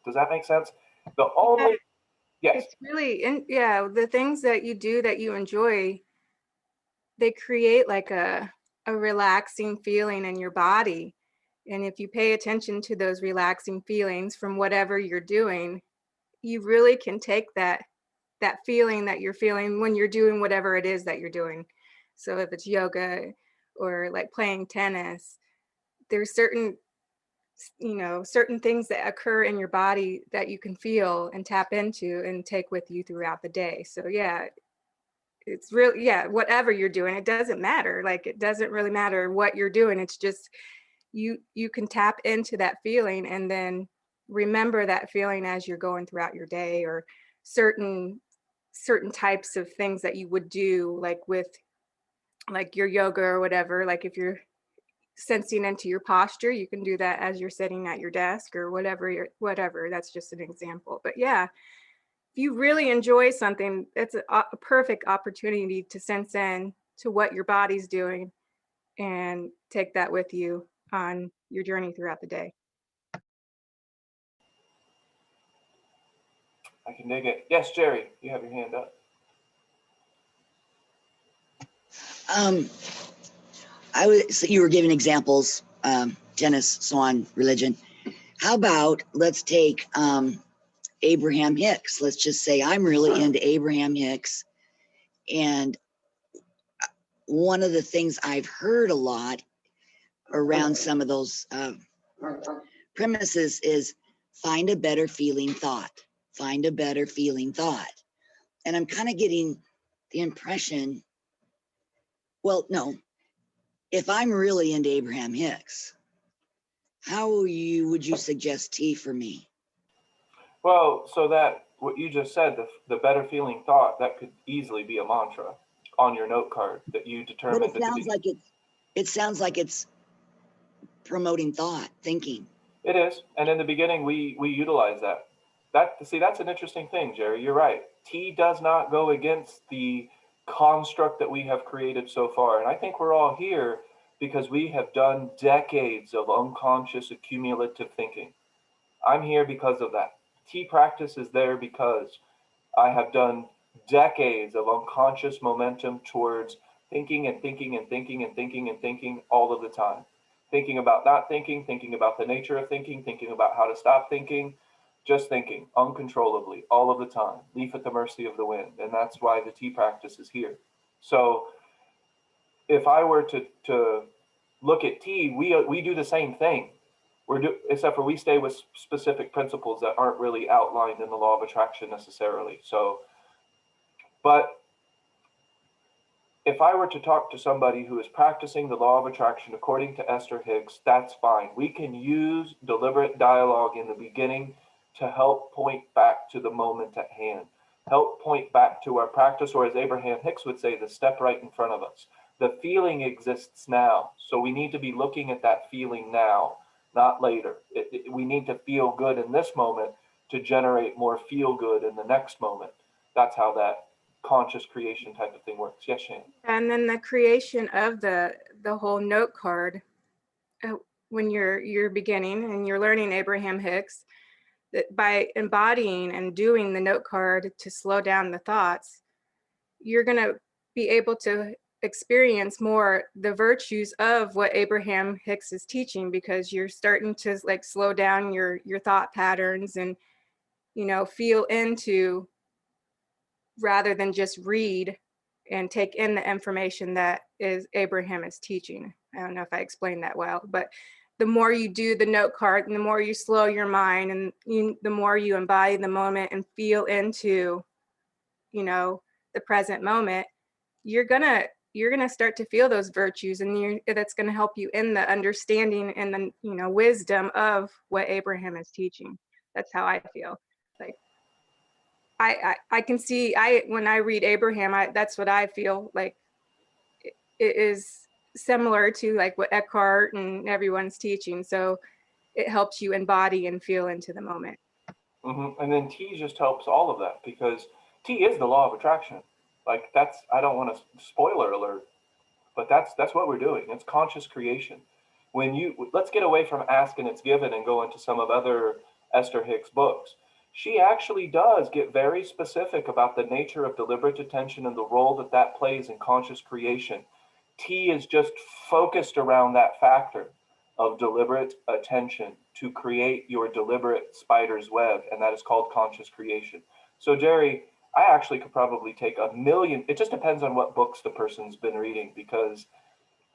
Does that make sense? The only Yes. It's really, and yeah, the things that you do that you enjoy, they create like a relaxing feeling in your body. And if you pay attention to those relaxing feelings from whatever you're doing, you really can take that feeling that you're feeling when you're doing whatever it is that you're doing. So if it's yoga or like playing tennis, there's certain, certain things that occur in your body that you can feel and tap into and take with you throughout the day. So yeah, it's really, yeah, whatever you're doing, it doesn't matter. Like it doesn't really matter what you're doing. It's just you can tap into that feeling and then remember that feeling as you're going throughout your day, or certain types of things that you would do, like with like your yoga or whatever. Like if you're sensing into your posture, you can do that as you're sitting at your desk or whatever. Whatever, that's just an example. But yeah, if you really enjoy something, it's a perfect opportunity to sense in to what your body's doing and take that with you on your journey throughout the day. I can dig it. Yes, Jerry, you have your hand up. Um, I was, so you were giving examples, tennis, so on, religion. How about let's take Abraham Hicks. Let's just say I'm really into Abraham Hicks. And one of the things I've heard a lot around some of those premises is find a better feeling thought. Find a better feeling thought. And I'm kind of getting the impression, well, no, if I'm really into Abraham Hicks, how would you suggest tea for me? Well, so that what you just said, the better feeling thought, that could easily be a mantra on your note card that you But determined at the beginning. it sounds like it's promoting thought, thinking. It is, and in the beginning, we utilize that. That's an interesting thing, Jerry. You're right. T does not go against the construct that we have created so far, and I think we're all here because we have done decades of unconscious accumulative thinking. I'm here because of that. T practice is there because I have done decades of unconscious momentum towards thinking and thinking and thinking and thinking and thinking all of the time. Thinking about not thinking, thinking about the nature of thinking, thinking about how to stop thinking, just thinking uncontrollably all of the time, leaf at the mercy of the wind. And that's why the T practice is here. So if I were to look at T, we do the same thing. Except for we stay with specific principles that aren't really outlined in the law of attraction necessarily. So, but if I were to talk to somebody who is practicing the law of attraction according to Esther Hicks, that's fine. We can use deliberate dialogue in the beginning to help point back to the moment at hand, help point back to our practice, or as Abraham Hicks would say, the step right in front of us. The feeling exists now. So we need to be looking at that feeling now, not later. We need to feel good in this moment to generate more feel good in the next moment. That's how that conscious creation type of thing works. Yes, Shane. And then the creation of the whole note card, uh, when you're beginning and you're learning Abraham Hicks, that by embodying and doing the note card to slow down the thoughts, you're going to be able to experience more the virtues of what Abraham Hicks is teaching, because you're starting to like slow down your thought patterns and feel into, rather than just read and take in the information that is Abraham is teaching. I don't know if I explained that well, but the more you do the note card and the more you slow your mind and the more you embody the moment and feel into, the present moment, you're gonna start to feel those virtues, and that's gonna help you in the understanding and the wisdom of what Abraham is teaching. That's how I feel. Like I can see, when I read Abraham, that's what I feel like. It is similar to like what Eckhart and everyone's teaching. So it helps you embody and feel into the moment. And then T just helps all of that because T is the law of attraction. Like I don't want to spoiler alert, but that's what we're doing. It's conscious creation. Let's get away from ask and it's given and go into some of other Esther Hicks books. she actually does get very specific about the nature of deliberate attention and the role that that plays in conscious creation. T is just focused around that factor of deliberate attention to create your deliberate spider's web, and that is called conscious creation. So Jerry, I actually could probably take a million, it just depends on what books the person's been reading, because,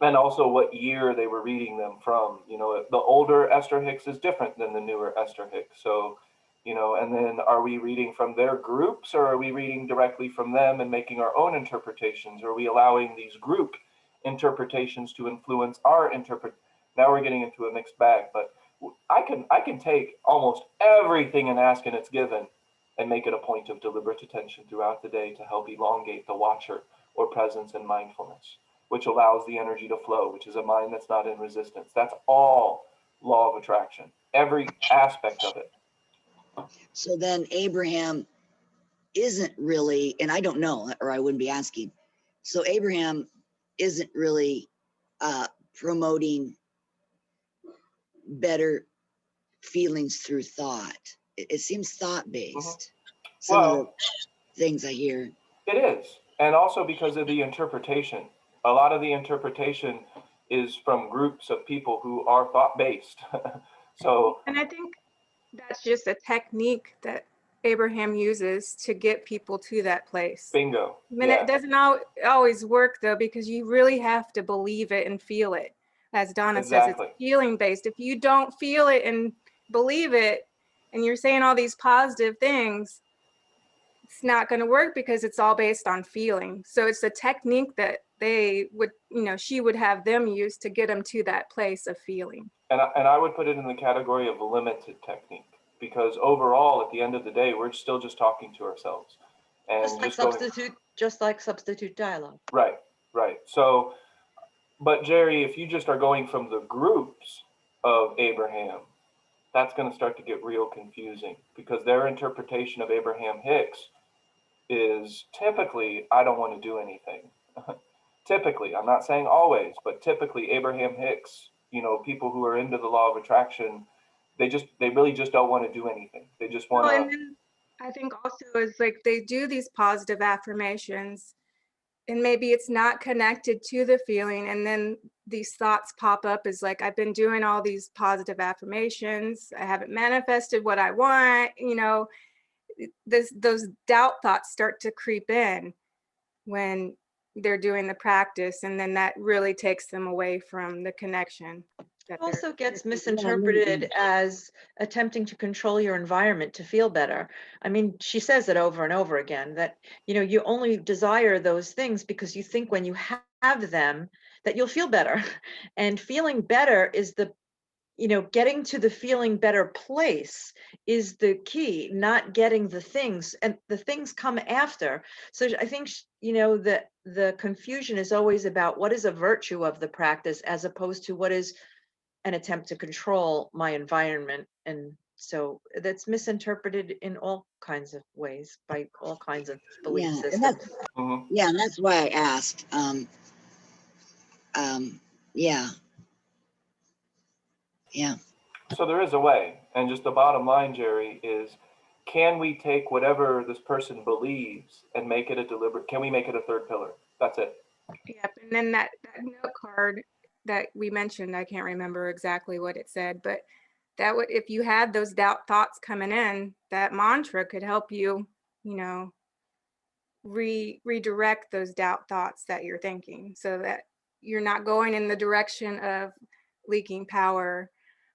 and also what year they were reading them from. You know, the older Esther Hicks is different than the newer Esther Hicks. So, you know, and then are we reading from their groups, or are we reading directly from them and making our own interpretations? Are we allowing these group interpretations to influence our Now we're getting into a mixed bag, but I can take almost everything in Ask and It's Given and make it a point of deliberate attention throughout the day to help elongate the watcher or presence in mindfulness, which allows the energy to flow, which is a mind that's not in resistance. That's all law of attraction, every aspect of it. So then Abraham isn't really, and I don't know, or I wouldn't be asking. So Abraham isn't really promoting better feelings through thought. It seems thought based. Some of the things I hear. It is. And also because of the interpretation. A lot of the interpretation is from groups of people who are thought based. So, and I think that's just a technique that Abraham uses to get people to that place. bingo. I mean, it doesn't always work though, because you really have to believe it and feel it. As Donna says, it's feeling based. If you don't feel it and believe it, and you're saying all these positive things, it's not going to work because it's all based on feeling. So it's a technique that they would, she would have them use to get them to that place of feeling. And I would put it in the category of a limited technique, because overall, at the end of the day, we're still just talking to ourselves. And just like substitute dialogue. Right. So, but Jerry, if you just are going from the groups of Abraham, that's going to start to get real confusing, because their interpretation of Abraham Hicks is typically, I don't want to do anything. Typically, I'm not saying always, but typically Abraham Hicks, people who are into the law of attraction, they really just don't want to do anything. They just want to. And then I think also is like they do these positive affirmations, and maybe it's not connected to the feeling, and then these thoughts pop up as like, I've been doing all these positive affirmations, I haven't manifested what I want, those doubt thoughts start to creep in when they're doing the practice, and then that really takes them away from the connection. It also gets misinterpreted as attempting to control your environment to feel better. I mean, she says it over and over again that, you only desire those things because you think when you have them that you'll feel better. And feeling better is getting to the feeling better place is the key, not getting the things, and the things come after. So I think, the confusion is always about what is a virtue of the practice as opposed to what is an attempt to control my environment. And so that's misinterpreted in all kinds of ways by all kinds of belief systems. And that's why I asked. So there is a way, and just the bottom line, Jerry, is can we take whatever this person believes and make it can we make it a third pillar? That's it. Yep. And then that note card that we mentioned, I can't remember exactly what it said, but that would, if you had those doubt thoughts coming in, that mantra could help you, redirect those doubt thoughts that you're thinking, so that you're not going in the direction of leaking power.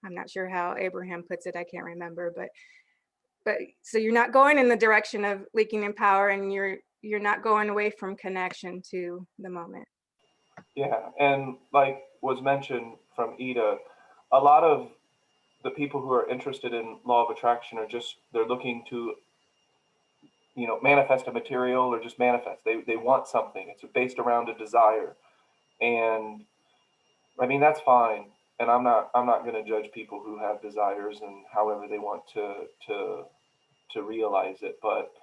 I'm not sure how Abraham puts it, I can't remember, but so you're not going in the direction of leaking in power, and you're not going away from connection to the moment. Yeah, and like was mentioned from Ida, a lot of the people who are interested in law of attraction are they're looking to, manifest a material, or just manifest. They want something. It's based around a desire. And I mean, that's fine. And I'm not going to judge people who have desires and however they want to realize it. But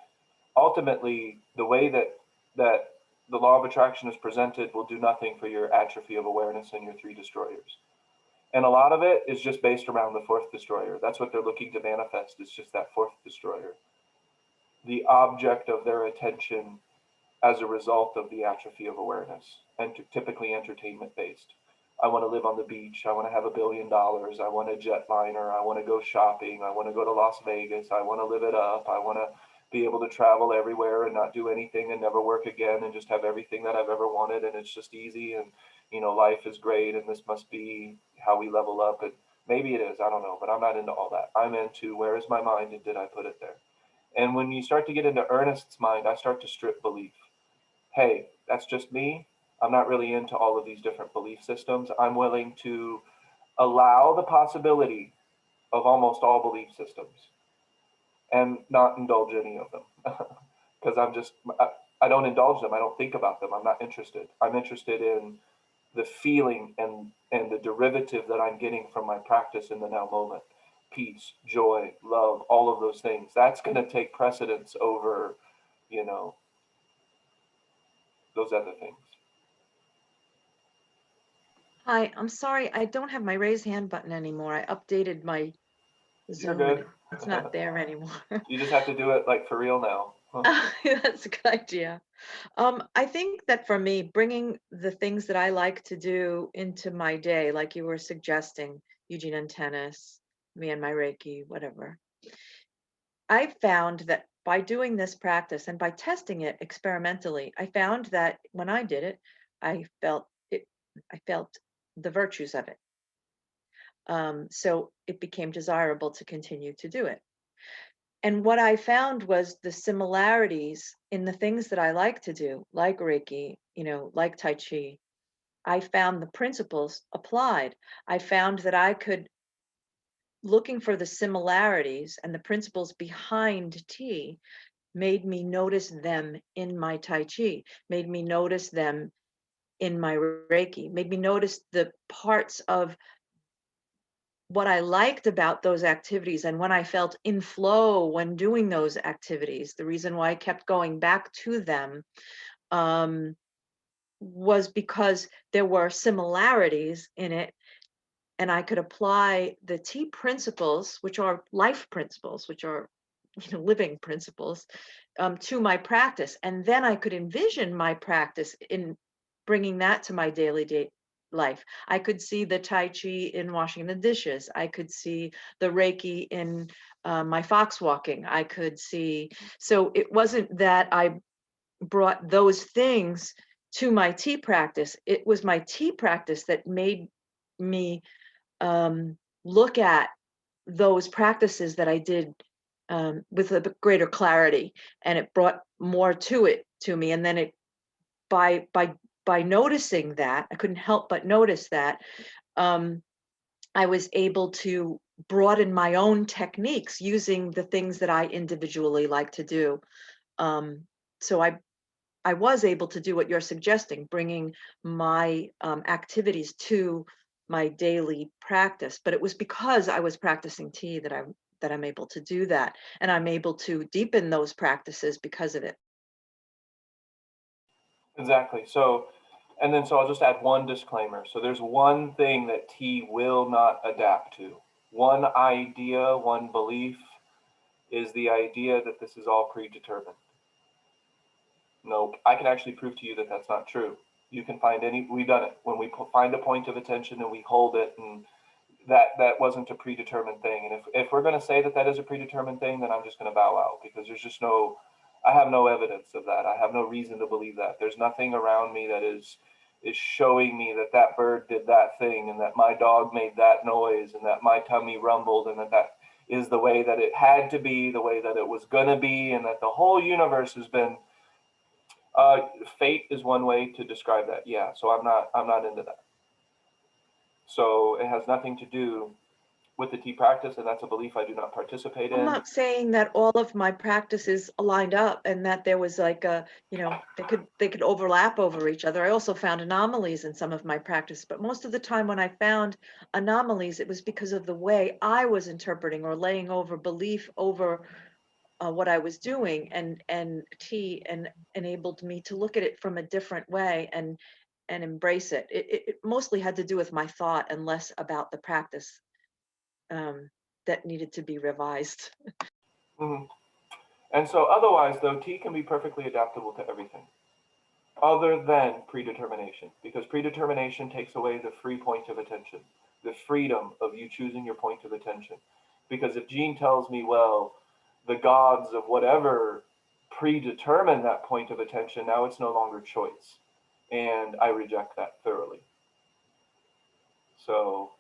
ultimately, the way that the law of attraction is presented will do nothing for your atrophy of awareness and your three destroyers. And a lot of it is just based around the fourth destroyer. That's what they're looking to manifest, is just that fourth destroyer. The object of their attention as a result of the atrophy of awareness, and typically entertainment based. I want to live on the beach. I want to have $1 billion. I want a jetliner. I want to go shopping. I want to go to Las Vegas. I want to live it up. I want to be able to travel everywhere and not do anything and never work again and just have everything that I've ever wanted. And it's just easy. And, life is great. And this must be how we level up. And maybe it is. I don't know. But I'm not into all that. I'm into, where is my mind and did I put it there? And when you start to get into Ernest's mind, I start to strip belief. Hey, that's just me. I'm not really into all of these different belief systems. I'm willing to allow the possibility of almost all belief systems and not indulge any of them. Because I don't indulge them. I don't think about them. I'm not interested. I'm interested in the feeling and the derivative that I'm getting from my practice in the now moment. Peace, joy, love, all of those things. That's going to take precedence over, those other things. Hi, I'm sorry, I don't have my raise hand button anymore. I updated my You're Zoom and good. it's not there anymore. You just have to do it like for real now. Huh? That's a good idea. I think that for me, bringing the things that I like to do into my day, like you were suggesting, Eugene and tennis, me and my Reiki, whatever. I found that by doing this practice and by testing it experimentally, I found that when I did it, I felt the virtues of it. So it became desirable to continue to do it. And what I found was the similarities in the things that I like to do, like Reiki, like Tai Chi. I found the principles applied. I found that I could, looking for the similarities and the principles behind tea, made me notice them in my Tai Chi, made me notice them in my Reiki, made me notice the parts of what I liked about those activities and when I felt in flow when doing those activities. The reason why I kept going back to them was because there were similarities in it, and I could apply the T principles, which are life principles, which are living principles, to my practice. And then I could envision my practice in bringing that to my daily life. I could see the Tai Chi in washing the dishes. I could see the Reiki in my Foxwalking. I could see, so it wasn't that I brought those things to my tea practice. It was my tea practice that made me look at those practices that I did with a greater clarity, and it brought more to it to me. And then it by noticing that, I couldn't help but notice that I was able to broaden my own techniques using the things that I individually like to do. So I was able to do what you're suggesting, bringing my activities to my daily practice. But it was because I was practicing tea that I'm able to do that, and I'm able to deepen those practices because of it. Exactly. So I'll just add one disclaimer. So there's one thing that T will not adapt to. One idea, one belief is the idea that this is all predetermined. No, I can actually prove to you that that's not true. You can find we've done it when we find a point of attention and we hold it, and that wasn't a predetermined thing. And if we're going to say that that is a predetermined thing, then I'm just going to bow out, because there's just I have no evidence of that. I have no reason to believe that. There's nothing around me that is showing me that that bird did that thing, and that my dog made that noise, and that my tummy rumbled, and that is the way that it had to be, the way that it was going to be, and that the whole universe has been. Fate is one way to describe that. Yeah. So I'm not into that. So it has nothing to do with the tea practice, and that's a belief I do not participate I'm in. not saying that all of my practices aligned up and that there was like they could overlap over each other. I also found anomalies in some of my practice, but most of the time when I found anomalies, it was because of the way I was interpreting or laying over belief over what I was doing, and tea and enabled me to look at it from a different way, and and embrace it. It mostly had to do with my thought and less about the practice that needed to be revised. Mhm. And so otherwise, though, T can be perfectly adaptable to everything other than predetermination, because predetermination takes away the free point of attention, the freedom of you choosing your point of attention. Because if Jean tells me, well, the gods of whatever predetermine that point of attention, now it's no longer choice. And I reject that thoroughly. So,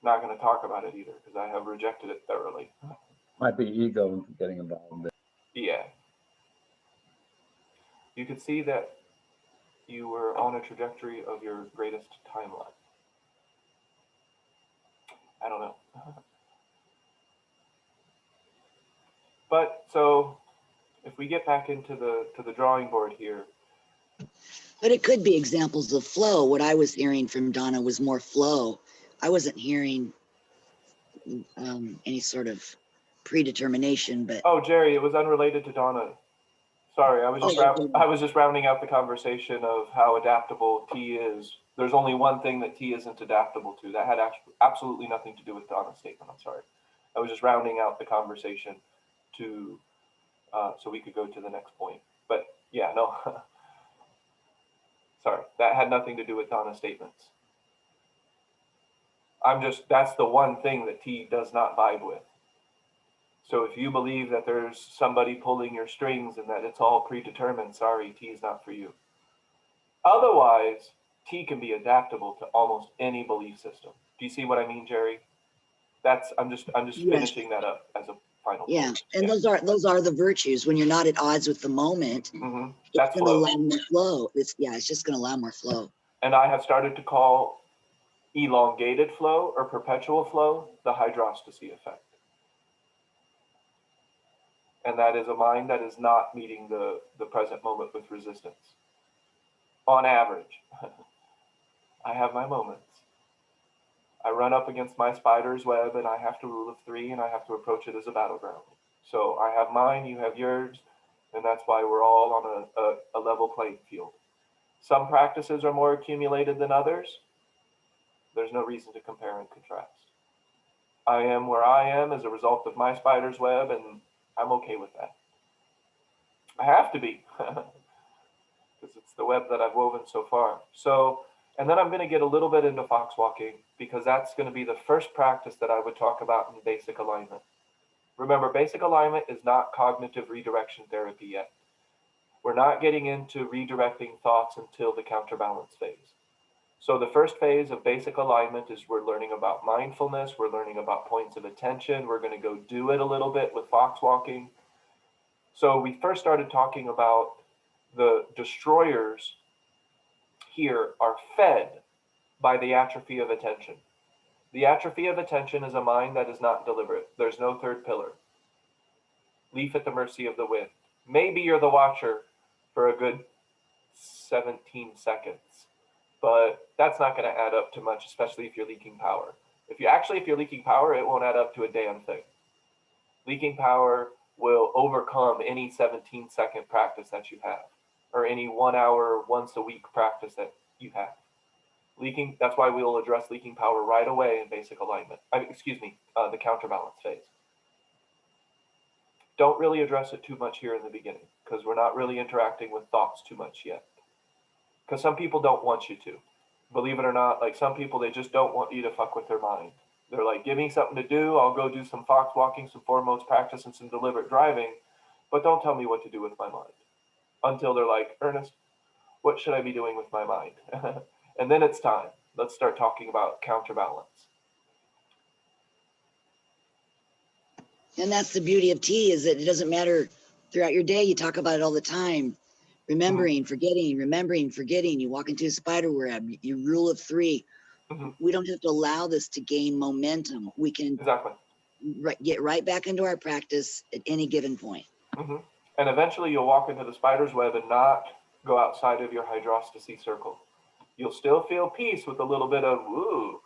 not going to talk about it either, because I have rejected it thoroughly. Might be ego getting involved. Yeah. You could see that you were on a trajectory of your greatest timeline. I don't know. But so if we get back into the drawing board here. But it could be examples of flow. What I was hearing from Donna was more flow. I wasn't hearing any sort of predetermination, but Oh, Jerry, it was unrelated to Donna. Sorry, I was just I was just rounding out the conversation of how adaptable T is. There's only one thing that T isn't adaptable to. That had absolutely nothing to do with Donna's statement. I'm sorry. I was just rounding out the conversation to so we could go to the next point. But yeah, no. Sorry, that had nothing to do with Donna's statements. That's the one thing that T does not vibe with. So if you believe that there's somebody pulling your strings and that it's all predetermined, sorry, T is not for you. Otherwise, T can be adaptable to almost any belief system. Do you see what I mean, Jerry? I'm just yes. finishing that up as a final Yeah, point. and Yeah. those are the virtues. When you're not at odds with the moment, That's it's going to allow more flow. It's just going to allow more flow. And I have started to call elongated flow or perpetual flow the hydrostasy effect. And that is a mind that is not meeting the present moment with resistance. On average, I have my moments. I run up against my spider's web and I have to rule of three and I have to approach it as a battleground. So I have mine, you have yours, and that's why we're all on a level playing field. Some practices are more accumulated than others. There's no reason to compare and contrast. I am where I am as a result of my spider's web, and I'm okay with that. I have to be, because it's the web that I've woven so far. So, and then I'm going to get a little bit into Foxwalking, because that's going to be the first practice that I would talk about in basic alignment. Remember, basic alignment is not cognitive redirection therapy yet. We're not getting into redirecting thoughts until the counterbalance phase. So the first phase of basic alignment is we're learning about mindfulness, we're learning about points of attention, we're going to go do it a little bit with Foxwalking. So we first started talking about the destroyers here are fed by the atrophy of attention. The atrophy of attention is a mind that is not deliberate. There's no third pillar. Leaf at the mercy of the wind. Maybe you're the watcher for a good 17 seconds, but that's not going to add up to much, especially if you're leaking power. If you're leaking power, it won't add up to a damn thing. Leaking power will overcome any 17-second practice that you have, or any 1 hour, once a week practice that you have. That's why we will address leaking power right away in basic alignment. The counterbalance phase. Don't really address it too much here in the beginning, because we're not really interacting with thoughts too much yet. Because some people don't want you to. Believe it or not, like some people, they just don't want you to fuck with their mind. They're like, give me something to do. I'll go do some Foxwalking, some foremost practice, and some deliberate driving, but don't tell me what to do with my mind. Until they're like, Ernest, what should I be doing with my mind? And then it's time. Let's start talking about counterbalance. And that's the beauty of T, is that it doesn't matter throughout your day. You talk about it all the time. Remembering, forgetting, remembering, forgetting. You walk into a spider web, you rule of three. We don't have to allow this to gain momentum. We can Exactly. Get right back into our practice at any given point. And eventually you'll walk into the spider's web and not go outside of your hydrostasy circle. You'll still feel peace with a little bit of woo,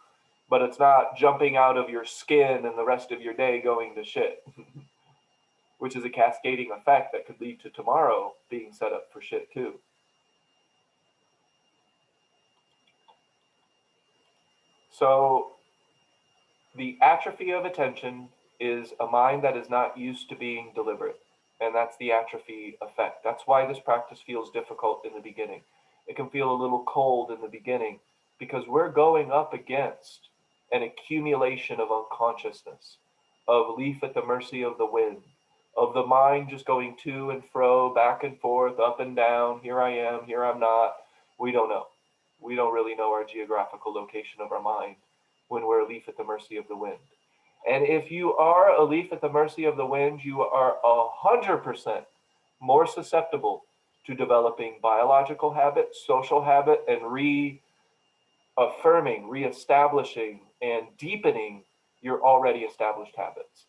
but it's not jumping out of your skin and the rest of your day going to shit, which is a cascading effect that could lead to tomorrow being set up for shit too. So the atrophy of attention is a mind that is not used to being deliberate. And that's the atrophy effect. That's why this practice feels difficult in the beginning. It can feel a little cold in the beginning because we're going up against an accumulation of unconsciousness, of leaf at the mercy of the wind, of the mind just going to and fro, back and forth, up and down. Here I am, here I'm not. We don't know. We don't really know our geographical location of our mind when we're a leaf at the mercy of the wind. And if you are a leaf at the mercy of the wind, you are 100% more susceptible to developing biological habit, social habit, and reaffirming, reestablishing, and deepening your already established habits.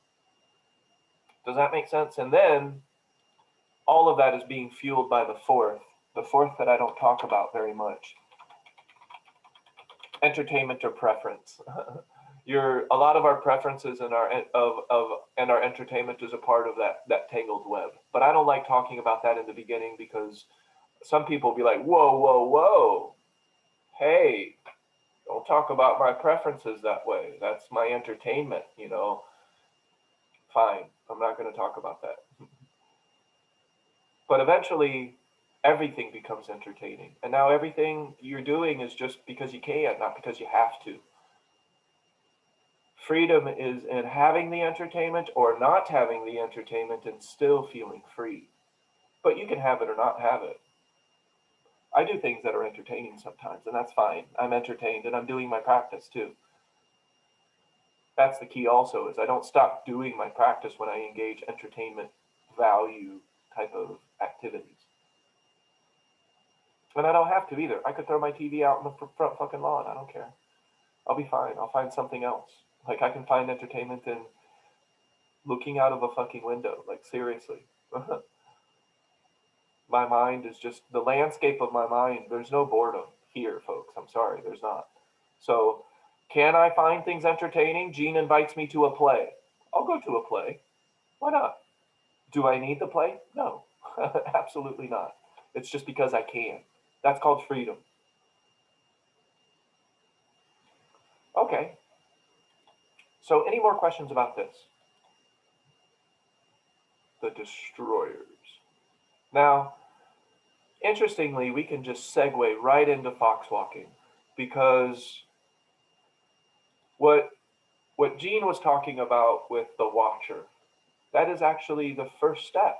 Does that make sense? And then all of that is being fueled by the fourth that I don't talk about very much, entertainment or preference. A lot of our preferences and our entertainment is a part of that tangled web. But I don't like talking about that in the beginning because some people will be like, whoa, whoa, whoa, hey, don't talk about my preferences that way. That's my entertainment, you know. Fine, I'm not going to talk about that. But eventually, everything becomes entertaining. And now everything you're doing is just because you can, not because you have to. Freedom is in having the entertainment or not having the entertainment and still feeling free. But you can have it or not have it. I do things that are entertaining sometimes, and that's fine. I'm entertained, and I'm doing my practice too. That's the key also, is I don't stop doing my practice when I engage entertainment value type of activities. And I don't have to either. I could throw my TV out in the front fucking lawn. I don't care. I'll be fine. I'll find something else. Like I can find entertainment in looking out of a fucking window. Like seriously. My mind is just the landscape of my mind. There's no boredom here, folks. I'm sorry, there's not. So can I find things entertaining? Gene invites me to a play. I'll go to a play. Why not? Do I need the play? No, absolutely not. It's just because I can. That's called freedom. Okay. So any more questions about this? The destroyers. Now, interestingly, we can just segue right into Foxwalking because what Gene was talking about with the watcher, that is actually the first step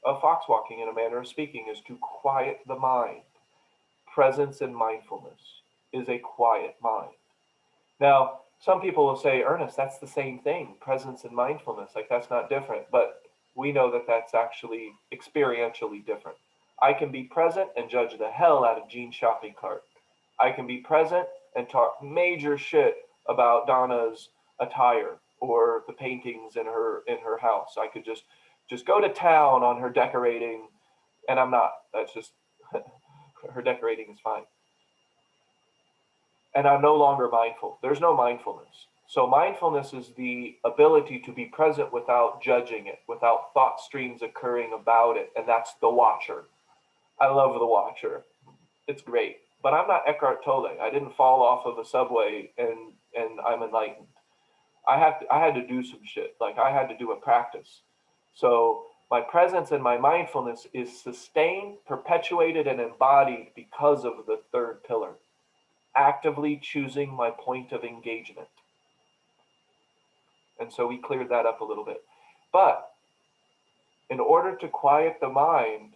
of Foxwalking in a manner of speaking, is to quiet the mind. Presence and mindfulness is a quiet mind. Now, some people will say, Ernest, that's the same thing, presence and mindfulness, like that's not different, but we know that that's actually experientially different. I can be present and judge the hell out of Gene's shopping cart. I can be present and talk major shit about Donna's attire or the paintings in her house. I could just go to town on her decorating, and I'm not. That's just her decorating is fine. And I'm no longer mindful. There's no mindfulness. So mindfulness is the ability to be present without judging it, without thought streams occurring about it, and that's the watcher. I love the watcher. It's great. But I'm not Eckhart Tolle. I didn't fall off of a subway and I'm enlightened. I had to do some shit. Like I had to do a practice. So my presence and my mindfulness is sustained, perpetuated, and embodied because of the third pillar. Actively choosing my point of engagement. And so we cleared that up a little bit. But in order to quiet the mind,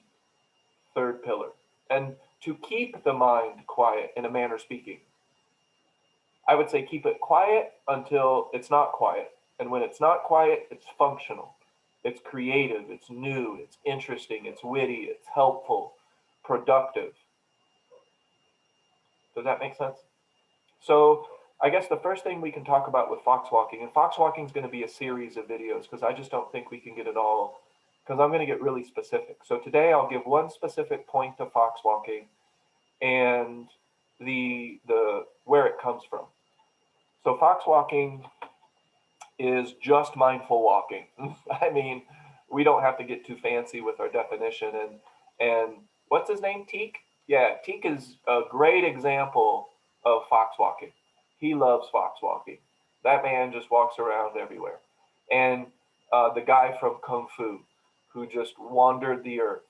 third pillar, and to keep the mind quiet in a manner speaking, I would say keep it quiet until it's not quiet. And when it's not quiet, it's functional. It's creative, it's new, it's interesting, it's witty, it's helpful, productive. Does that make sense? So I guess the first thing we can talk about with Foxwalking, and Foxwalking is going to be a series of videos because I just don't think we can get it all, because I'm going to get really specific. So today I'll give one specific point to Foxwalking and the where it comes from. So Foxwalking is just mindful walking. I mean, we don't have to get too fancy with our definition. And what's his name? Teak? Yeah, Teak is a great example of Foxwalking. He loves Foxwalking. That man just walks around everywhere. And the guy from Kung Fu, who just wandered the earth,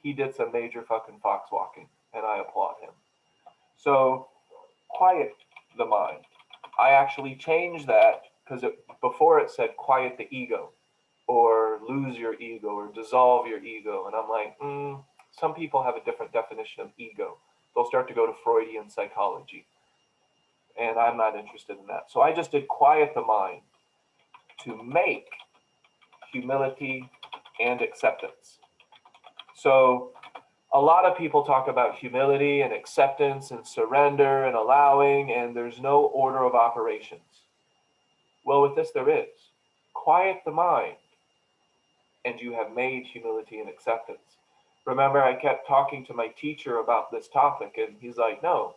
he did some major fucking Foxwalking, and I applaud him. So quiet the mind. I actually changed that because before it said quiet the ego, or lose your ego, or dissolve your ego. And I'm like, some people have a different definition of ego. They'll start to go to Freudian psychology. And I'm not interested in that. So I just did quiet the mind to make humility and acceptance. So a lot of people talk about humility and acceptance and surrender and allowing, and there's no order of operations. Well, with this, there is. Quiet the mind, and you have made humility and acceptance. Remember, I kept talking to my teacher about this topic, and he's like, no.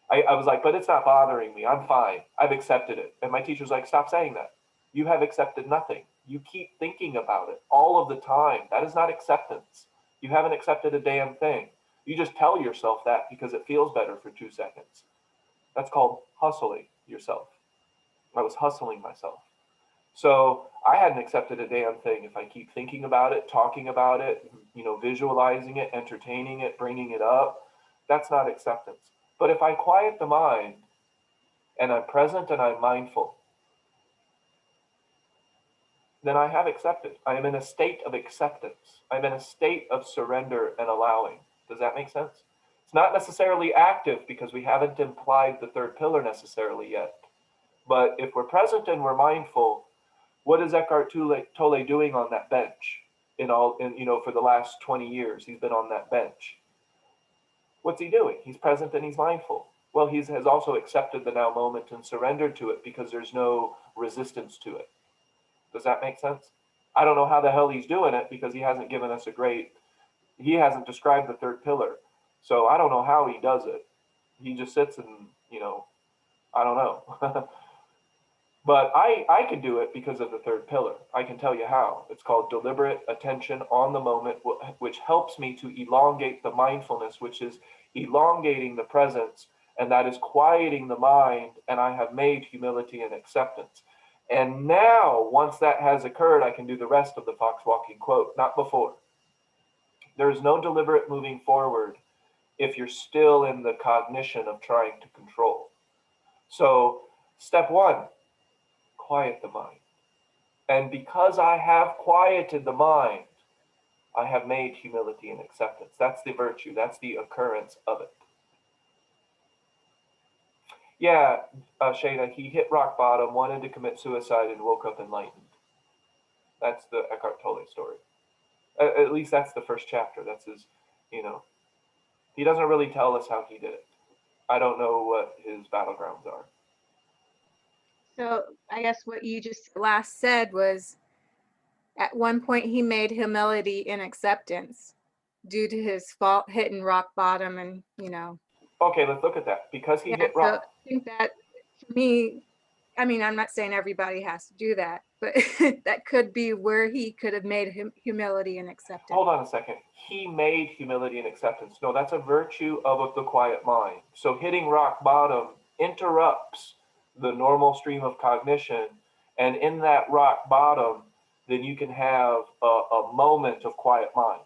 I was like, but it's not bothering me. I'm fine. I've accepted it. And my teacher's like, stop saying that. You have accepted nothing. You keep thinking about it all of the time. That is not acceptance. You haven't accepted a damn thing. You just tell yourself that because it feels better for 2 seconds. That's called hustling yourself. I was hustling myself. So I hadn't accepted a damn thing if I keep thinking about it, talking about it, visualizing it, entertaining it, bringing it up. That's not acceptance. But if I quiet the mind and I'm present and I'm mindful, then I have accepted. I am in a state of acceptance. I'm in a state of surrender and allowing. Does that make sense? It's not necessarily active because we haven't implied the third pillar necessarily yet. But if we're present and we're mindful, what is Eckhart Tolle doing on that bench? For the last 20 years, he's been on that bench. What's he doing? He's present and he's mindful. Well, he has also accepted the now moment and surrendered to it because there's no resistance to it. Does that make sense? I don't know how the hell he's doing it because he hasn't given us he hasn't described the third pillar. So I don't know how he does it. He just sits and, I don't know. But I can do it because of the third pillar. I can tell you how. It's called deliberate attention on the moment, which helps me to elongate the mindfulness, which is elongating the presence, and that is quieting the mind, and I have made humility and acceptance. And now, once that has occurred, I can do the rest of the Foxwalking quote, not before. There is no deliberate moving forward if you're still in the cognition of trying to control. So, step one, quiet the mind. And because I have quieted the mind, I have made humility and acceptance. That's the virtue. That's the occurrence of it. Yeah, Shayna, he hit rock bottom, wanted to commit suicide, and woke up enlightened. That's the Eckhart Tolle story. At least that's the first chapter. That's his, he doesn't really tell us how he did it. I don't know what his battlegrounds are. So I guess what you just last said was at one point he made humility and acceptance due to his fault hitting rock bottom and, Okay, let's look at that. Because he hit so rock. I think that for me, I'm not saying everybody has to do that, but that could be where he could have made humility and acceptance. Hold on a second. He made humility and acceptance. No, that's a virtue of the quiet mind. So hitting rock bottom interrupts the normal stream of cognition. And in that rock bottom, then you can have a moment of quiet mind.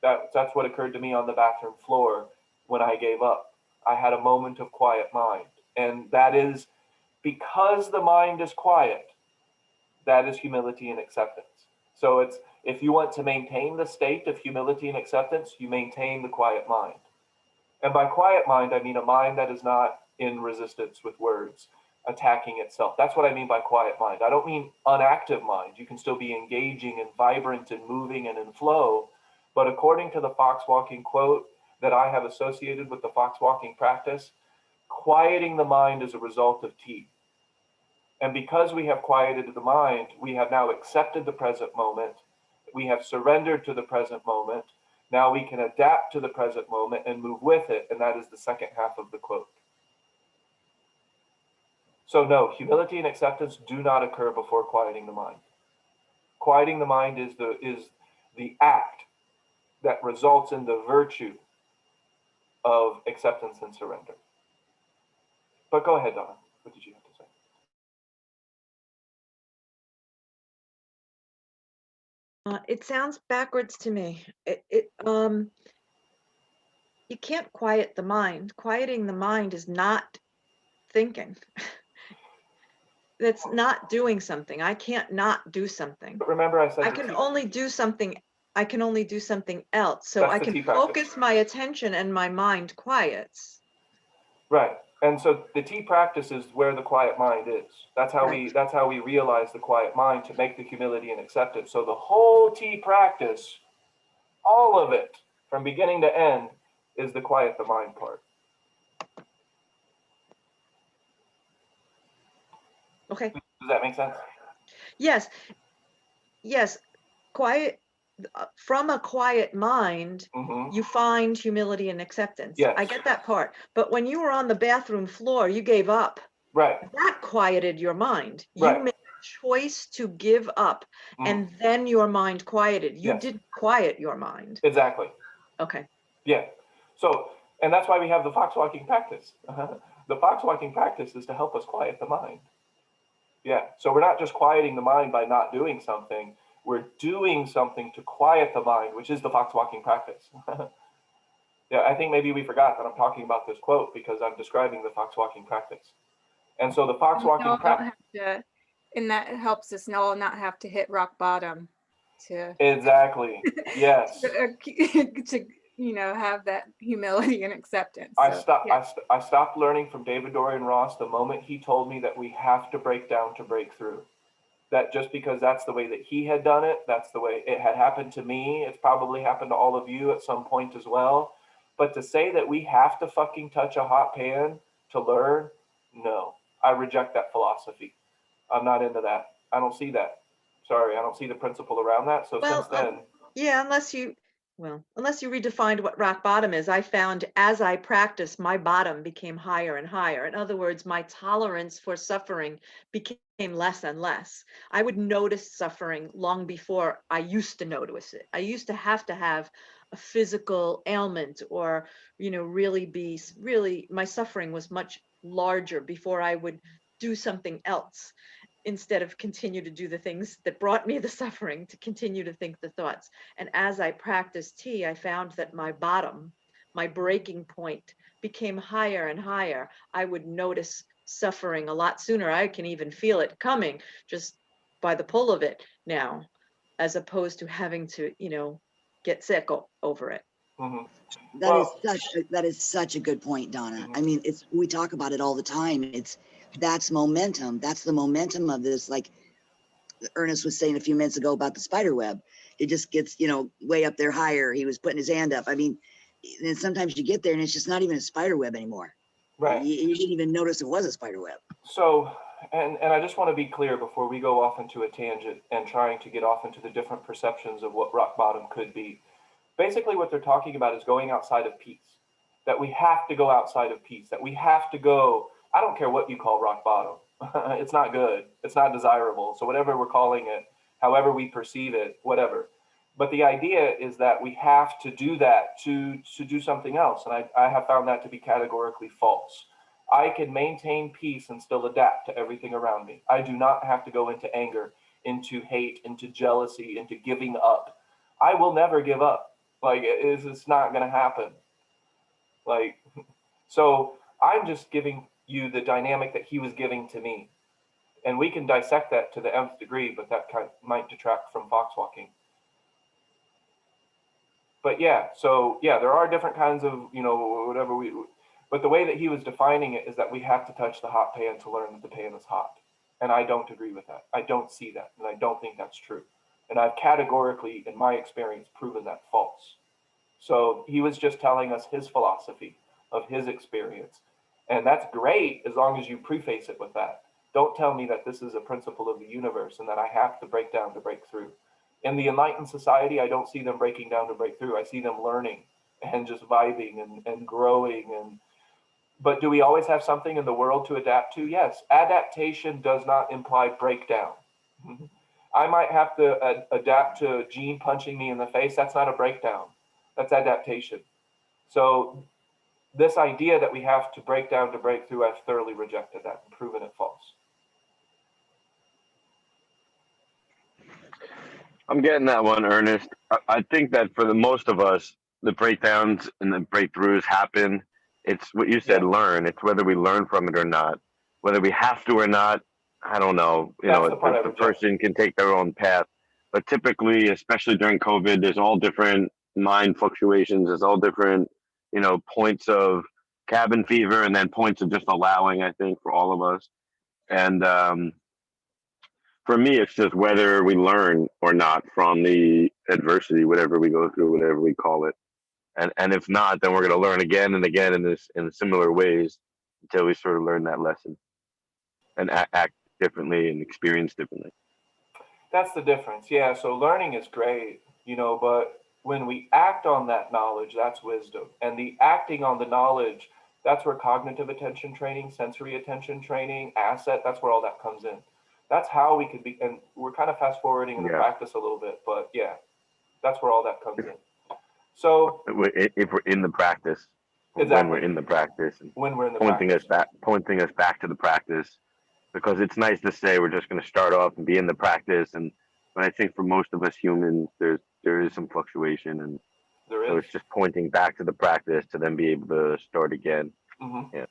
That's what occurred to me on the bathroom floor when I gave up. I had a moment of quiet mind. And that is because the mind is quiet, that is humility and acceptance. So if you want to maintain the state of humility and acceptance, you maintain the quiet mind. And by quiet mind, I mean a mind that is not in resistance with words, attacking itself. That's what I mean by quiet mind. I don't mean unactive mind. You can still be engaging and vibrant and moving and in flow. But according to the Foxwalking quote that I have associated with the Foxwalking practice, quieting the mind is a result of T. And because we have quieted the mind, we have now accepted the present moment. We have surrendered to the present moment. Now we can adapt to the present moment and move with it. And that is the second half of the quote. So no, humility and acceptance do not occur before quieting the mind. Quieting the mind is the act that results in the virtue of acceptance and surrender. But go ahead, Donna. What did you have to say? It sounds backwards to me. You can't quiet the mind. Quieting the mind is not thinking. That's not doing something. I can't not do something. But remember, I said I can only do something. I can only do something else. So That's I the can T practice. focus my attention and my mind quiets. Right. And so the T practice is where the quiet mind is. That's how Right. we realize the quiet mind to make the humility and acceptance. So the whole T practice, all of it, from beginning to end, is the quiet the mind part. Okay. Does that make sense? Yes. Yes. Quiet. From a quiet mind, Mm-hmm. you find humility and acceptance. Yes. I get that part. But when you were on the bathroom floor, you gave up. Right. That quieted your mind. You Right. made a choice to give up, and then your mind quieted. You Yes. didn't quiet your mind. Exactly. Okay. Yeah. So, and that's why we have the Foxwalking practice. The Foxwalking practice is to help us quiet the mind. Yeah. So we're not just quieting the mind by not doing something. We're doing something to quiet the mind, which is the Foxwalking practice. Yeah, I think maybe we forgot that I'm talking about this quote because I'm describing the Foxwalking practice. And so the Foxwalking practice. And that helps us all not have to hit rock bottom to Exactly. Yes. to have that humility and acceptance. I So, stopped. yeah. I stopped learning from David Dorian Ross the moment he told me that we have to break down to break through. That just because that's the way that he had done it, that's the way it had happened to me. It's probably happened to all of you at some point as well. But to say that we have to fucking touch a hot pan to learn, no, I reject that philosophy. I'm not into that. I don't see that. Sorry, I don't see the principle around that. So Well, since then, yeah, unless you redefined what rock bottom is. I found as I practiced, my bottom became higher and higher. In other words, my tolerance for suffering became less and less. I would notice suffering long before I used to notice it. I used to have a physical ailment or, really my suffering was much larger before I would do something else, instead of continue to do the things that brought me the suffering, to continue to think the thoughts. And as I practiced T, I found that my bottom, my breaking point, became higher and higher. I would notice suffering a lot sooner. I can even feel it coming just by the pull of it now, as opposed to having to, get sick over it. mhm. That is Well, such a good point, Donna. mhm. I mean, we talk about it all the time. That's momentum. That's the momentum of this. Like Ernest was saying a few minutes ago about the spider web. It just gets, way up there higher. He was putting his hand up. I mean, and sometimes you get there and it's just not even a spider web anymore. Right. You didn't even notice it was a spider web. So, and I just want to be clear before we go off into a tangent and trying to get off into the different perceptions of what rock bottom could be. Basically, what they're talking about is going outside of peace. That we have to go outside of peace. That we have to go. I don't care what you call rock bottom. It's not good. It's not desirable. So whatever we're calling it, however we perceive it, whatever. But the idea is that we have to do that to do something else. And I have found that to be categorically false. I can maintain peace and still adapt to everything around me. I do not have to go into anger, into hate, into jealousy, into giving up. I will never give up. Like it's not going to happen. Like, so I'm just giving you the dynamic that he was giving to me. And we can dissect that to the nth degree, but that might detract from Foxwalking. But yeah, so yeah, there are different kinds of, whatever but the way that he was defining it is that we have to touch the hot pan to learn that the pan is hot. And I don't agree with that. I don't see that. And I don't think that's true. And I've categorically, in my experience, proven that false. So he was just telling us his philosophy of his experience. And that's great as long as you preface it with that. Don't tell me that this is a principle of the universe and that I have to break down to break through. In the enlightened society, I don't see them breaking down to break through. I see them learning and just vibing and growing. But do we always have something in the world to adapt to? Yes. Adaptation does not imply breakdown. I might have to adapt to Gene punching me in the face. That's not a breakdown. That's adaptation. So this idea that we have to break down to break through, I've thoroughly rejected that and proven it false. I'm getting that one, Ernest. I think that for the most of us, the breakdowns and the breakthroughs happen. It's what you said, Yeah. learn. It's whether we learn from it or not. Whether we have to or not, I don't know. That's the part I The reject. person can take their own path. But typically, especially during COVID, there's all different mind fluctuations. There's all different, points of cabin fever and then points of just allowing, I think, for all of us. And for me, it's just whether we learn or not from the adversity, whatever we go through, whatever we call it. And if not, then we're going to learn again and again in similar ways until we sort of learn that lesson and act differently and experience differently. That's the difference. Yeah. So learning is great, but when we act on that knowledge, that's wisdom. And the acting on the knowledge, that's where cognitive attention training, sensory attention training, asset, that's where all that comes in. That's how we can be, and we're kind of fast forwarding in the Yeah. practice a little bit, but yeah, that's where all that comes in. So If we're in the practice, exactly. when we're in the practice, and When we're in the pointing practice. us back to the practice, because it's nice to say we're just going to start off and be in the practice, but I think for most of us humans, there is some fluctuation, and There so is. it's just pointing back to the practice to then be able to start again. Mm-hmm. Yeah.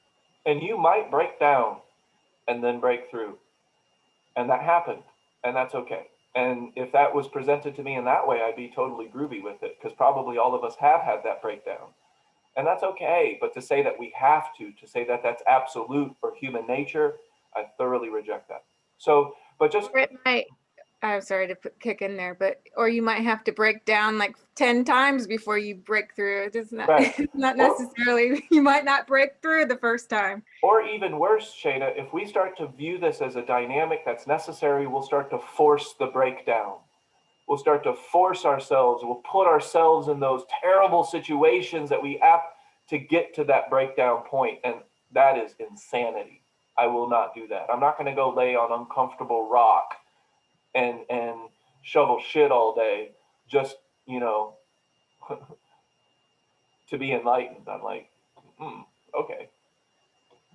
And you might break down and then break through. And that happened. And that's okay. And if that was presented to me in that way, I'd be totally groovy with it, because probably all of us have had that breakdown. And that's okay. But to say that we have to say that that's absolute or human nature, I thoroughly reject that. So, but just Or it might, I'm sorry to kick in there, or you might have to break down like 10 times before you break through. It's not, right. it's not necessarily, you might not break through the first time. Or even worse, Shada, if we start to view this as a dynamic that's necessary, we'll start to force the breakdown. We'll start to force ourselves. We'll put ourselves in those terrible situations that we have to get to that breakdown point. And that is insanity. I will not do that. I'm not going to go lay on uncomfortable rock and shovel shit all day just, to be enlightened. I'm like, okay.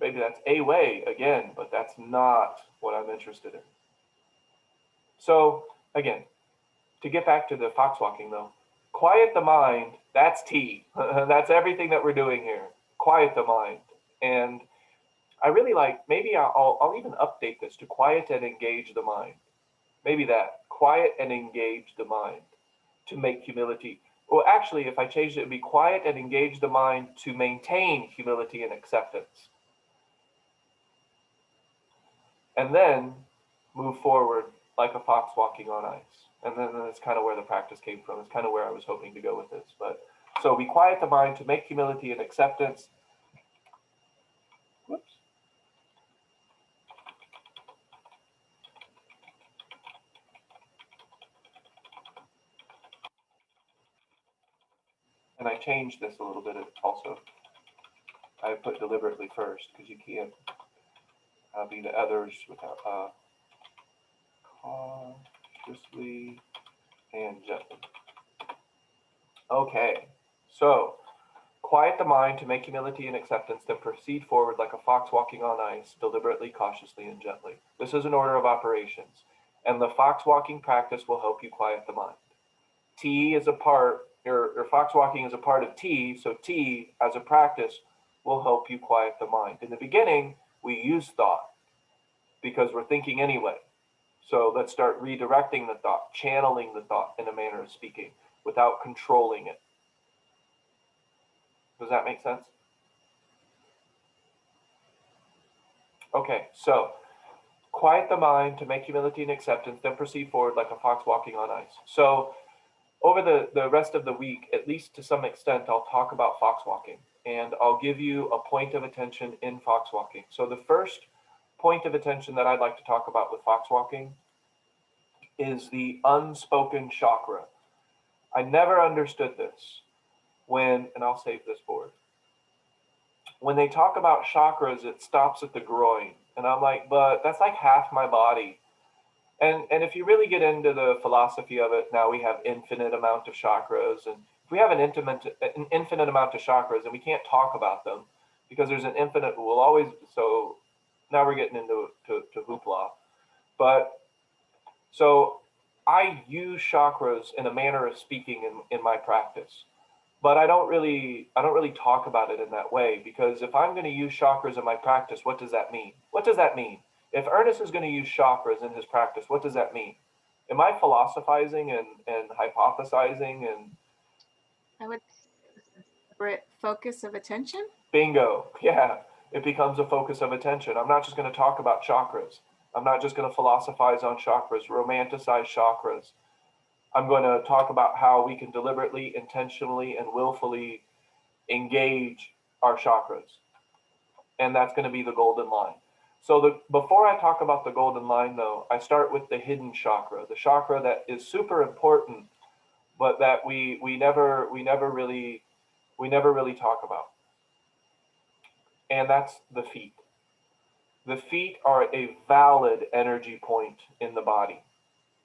Maybe that's a way again, but that's not what I'm interested in. So again, to get back to the Foxwalking though, quiet the mind, that's T. That's everything that we're doing here. Quiet the mind. And I really like, maybe I'll even update this to quiet and engage the mind. Maybe that, quiet and engage the mind to make humility. Well, actually, if I changed it, it'd be quiet and engage the mind to maintain humility and acceptance. And then move forward like a fox walking on ice. And then that's kind of where the practice came from. It's kind of where I was hoping to go with this. But so we quiet the mind to make humility and acceptance. Whoops. And I changed this a little bit also. I put deliberately first because you can't be the others without cautiously and gently. Okay, so quiet the mind to make humility and acceptance, then proceed forward like a fox walking on ice, deliberately, cautiously, and gently. This is an order of operations, and the fox walking practice will help you quiet the mind. T is a part, or fox walking is a part of T, so T as a practice will help you quiet the mind. In the beginning, we use thought because we're thinking anyway. So let's start redirecting the thought, channeling the thought in a manner of speaking without controlling it. Does that make sense? Okay, so quiet the mind to make humility and acceptance, then proceed forward like a fox walking on ice. So over the rest of the week, at least to some extent, I'll talk about fox walking, and I'll give you a point of attention in fox walking. So the first point of attention that I'd like to talk about with fox walking is the unspoken chakra. I never understood this and I'll save this board. When they talk about chakras, it stops at the groin. And I'm like, but that's like half my body. And if you really get into the philosophy of it, now we have infinite amount of chakras, and if we have an infinite amount of chakras and we can't talk about them because there's an infinite, we'll always, so now we're getting into to hoopla. But so I use chakras in a manner of speaking in my practice, but I don't really talk about it in that way, because if I'm going to use chakras in my practice, what does that mean? What does that mean? If Ernest is going to use chakras in his practice, what does that mean? Am I philosophizing and hypothesizing and I would separate focus of attention. bingo? Yeah, it becomes a focus of attention. I'm not just going to talk about chakras. I'm not just going to philosophize on chakras, romanticize chakras. I'm going to talk about how we can deliberately, intentionally, and willfully engage our chakras. And that's going to be the golden line. So before I talk about the golden line, though, I start with the hidden chakra, the chakra that is super important, but that we never really talk about. And that's the feet. The feet are a valid energy point in the body.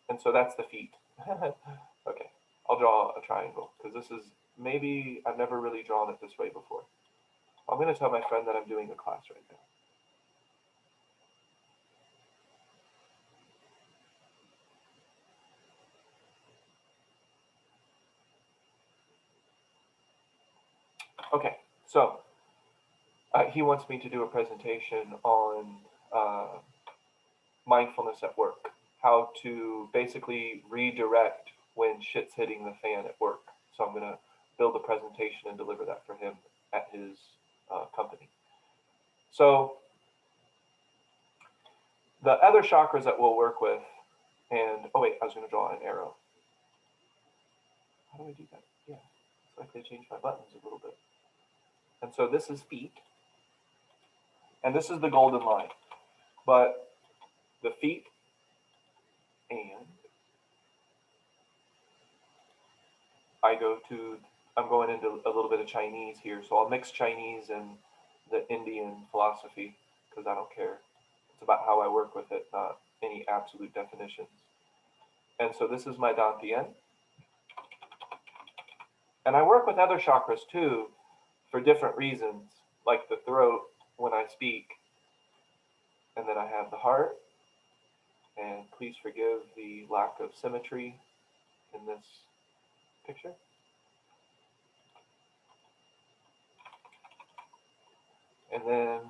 And so that's the feet. Okay, I'll draw a triangle because this is, maybe I've never really drawn it this way before. I'm going to tell my friend that I'm doing a class right now. Okay, so he wants me to do a presentation on mindfulness at work, how to basically redirect when shit's hitting the fan at work. So I'm going to build a presentation and deliver that for him at his company. So the other chakras that we'll work with, and oh wait, I was going to draw an arrow. How do I do that? Yeah, it's like they changed my buttons a little bit. And so this is feet, and this is the golden line. But the feet, and I'm going into a little bit of Chinese here, so I'll mix Chinese and the Indian philosophy because I don't care. It's about how I work with it, not any absolute definitions. And so this is my Dantian. And I work with other chakras too for different reasons, like the throat when I speak. And then I have the heart. And please forgive the lack of symmetry in this picture. And then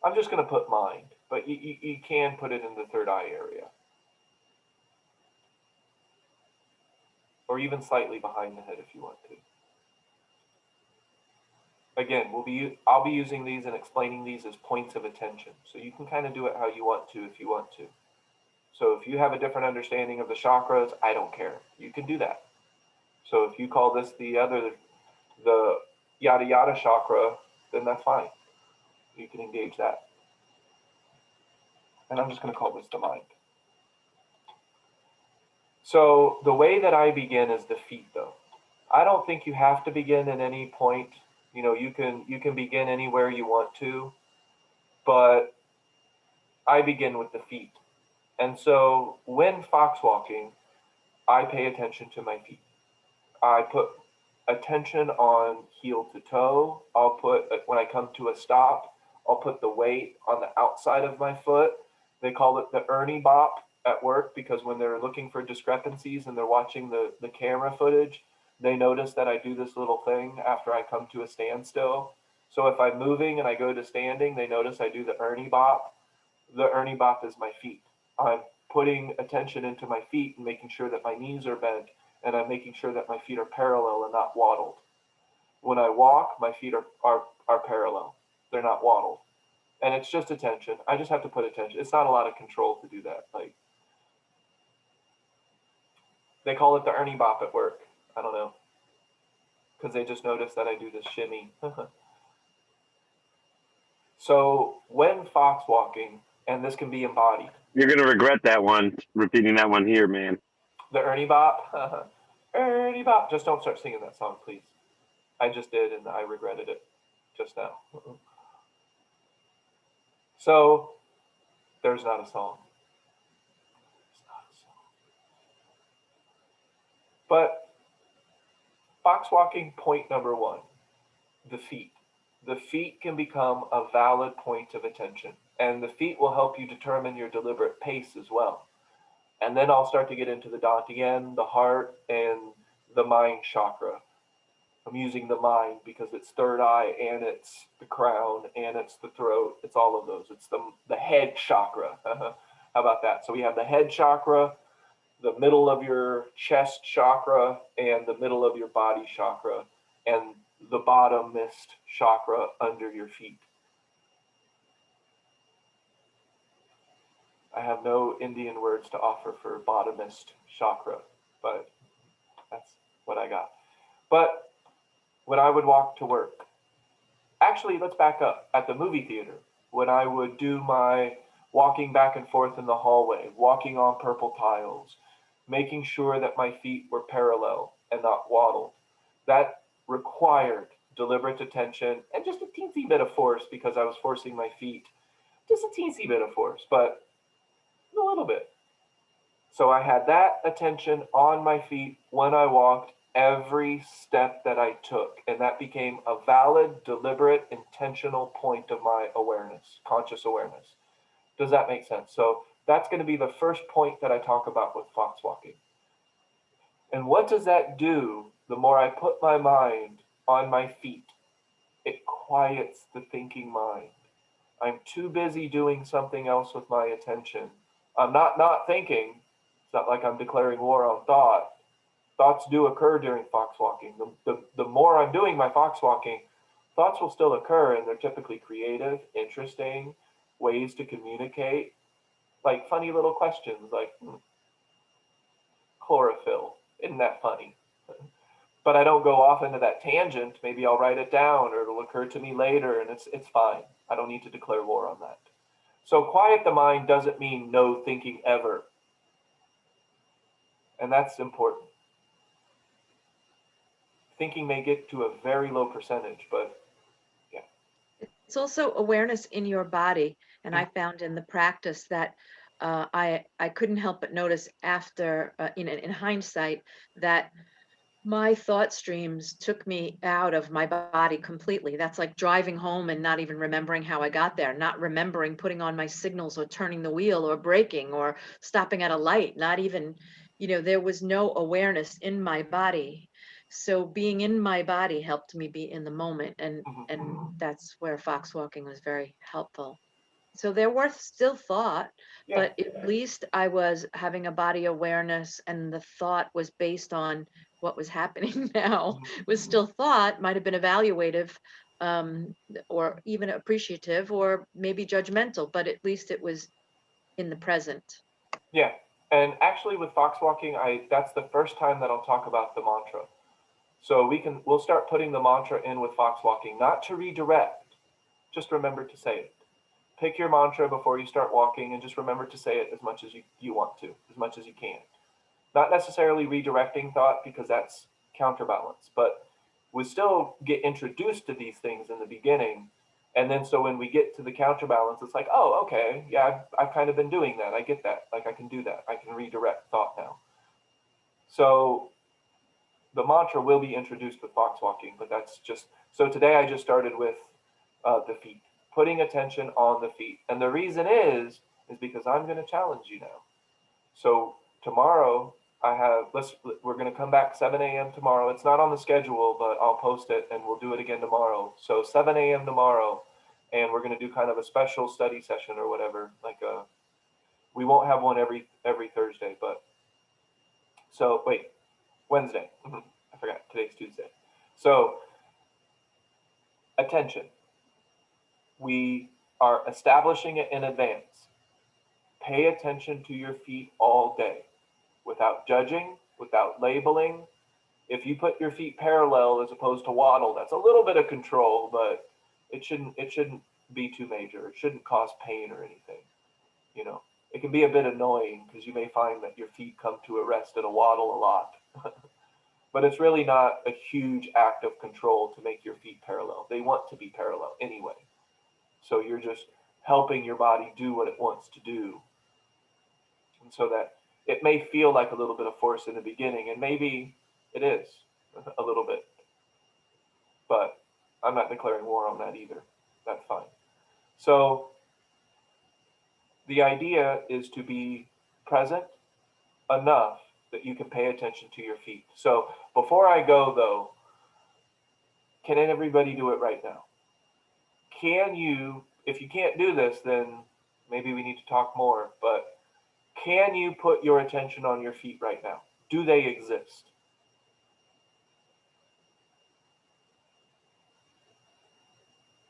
I'm just going to put mind, but you can put it in the third eye area. Or even slightly behind the head if you want to. Again, I'll be using these and explaining these as points of attention. So you can kind of do it how you want to if you want to. So if you have a different understanding of the chakras, I don't care. You can do that. So if you call this the yada yada chakra, then that's fine. You can engage that. And I'm just going to call this the mind. So the way that I begin is the feet, though. I don't think you have to begin at any point. You know, you can begin anywhere you want to, but I begin with the feet. And so when foxwalking, I pay attention to my feet. I put attention on heel to toe. When I come to a stop, I'll put the weight on the outside of my foot. They call it the Ernie bop at work because when they're looking for discrepancies and they're watching the camera footage, they notice that I do this little thing after I come to a standstill. So if I'm moving and I go to standing, they notice I do the Ernie bop. The Ernie bop is my feet. I'm putting attention into my feet and making sure that my knees are bent, and I'm making sure that my feet are parallel and not waddled. When I walk, my feet are parallel. They're not waddled. And it's just attention. I just have to put attention. It's not a lot of control to do that. Like, they call it the Ernie bop at work. I don't know. Because they just notice that I do this shimmy. So when fox walking, and this can be embodied. You're gonna regret that one, repeating that one here, man. The Ernie bop. Ernie bop. Just don't start singing that song, please. I just did, and I regretted it just now. So there's not a song. It's not a song. But Foxwalking point number one, the feet. The feet can become a valid point of attention, and the feet will help you determine your deliberate pace as well. And then I'll start to get into the Dantian, the heart, and the mind chakra. I'm using the mind because it's third eye and it's the crown and it's the throat. It's all of those. It's the head chakra. How about that? So we have the head chakra, the middle of your chest chakra, and the middle of your body chakra, and the bottommost chakra under your feet. I have no Indian words to offer for bottommost chakra, but that's what I got. But when I would walk to work, actually, let's back up. At the movie theater, when I would do my walking back and forth in the hallway, walking on purple tiles, making sure that my feet were parallel and not waddled, that required deliberate attention and just a teensy bit of force because I was forcing my feet. Just a teensy bit of force, but a little bit. So I had that attention on my feet when I walked every step that I took. And that became a valid, deliberate, intentional point of my awareness, conscious awareness. Does that make sense? So that's going to be the first point that I talk about with Foxwalking. And what does that do the more I put my mind on my feet? It quiets the thinking mind. I'm too busy doing something else with my attention. I'm not thinking. It's not like I'm declaring war on thought. Thoughts do occur during foxwalking. The more I'm doing my foxwalking, thoughts will still occur, and they're typically creative, interesting, ways to communicate, like funny little questions like chlorophyll. Isn't that funny? But I don't go off into that tangent. Maybe I'll write it down or it'll occur to me later, and it's fine. I don't need to declare war on that. So quiet the mind doesn't mean no thinking ever. And that's important. Thinking may get to a very low percentage, but yeah. It's also awareness in your body. And I found in the practice that I couldn't help but notice after, in hindsight, that my thought streams took me out of my body completely. That's like driving home and not even remembering how I got there, not remembering putting on my signals or turning the wheel or braking or stopping at a light, not even, there was no awareness in my body. So being in my body helped me be in the moment. And that's where fox walking was very helpful. So there were still thought, Yeah. but at least I was having a body awareness, and the thought was based on what was happening now. It was still thought, might have been evaluative, or even appreciative, or maybe judgmental, but at least it was in the present. Yeah. And actually with foxwalking, that's the first time that I'll talk about the mantra. So we'll start putting the mantra in with foxwalking, not to redirect, just remember to say it. Pick your mantra before you start walking and just remember to say it as much as you want to, as much as you can. Not necessarily redirecting thought because that's counterbalance, but we still get introduced to these things in the beginning. And then so when we get to the counterbalance, it's like, oh, okay, yeah, I've kind of been doing that. I get that. Like I can do that. I can redirect thought now. So the mantra will be introduced with foxwalking, but that's just, so today I just started with the feet, putting attention on the feet. And the reason is because I'm going to challenge you now. So tomorrow we're going to come back 7 a.m. tomorrow. It's not on the schedule, but I'll post it and we'll do it again tomorrow. So 7 a.m. tomorrow, and we're going to do kind of a special study session or whatever. We won't have one every Thursday, but so wait, Wednesday. I forgot, today's Tuesday. So attention. We are establishing it in advance. Pay attention to your feet all day without judging, without labeling. If you put your feet parallel as opposed to waddle, that's a little bit of control, but it shouldn't be too major. It shouldn't cause pain or anything. It can be a bit annoying because you may find that your feet come to a rest in a waddle a lot. But it's really not a huge act of control to make your feet parallel. They want to be parallel anyway. So you're just helping your body do what it wants to do. And so that it may feel like a little bit of force in the beginning, and maybe it is. a little bit. But I'm not declaring war on that either. That's fine. So the idea is to be present enough that you can pay attention to your feet. So before I go though, can everybody do it right now? Can you, if you can't do this, then maybe we need to talk more, but can you put your attention on your feet right now? Do they exist?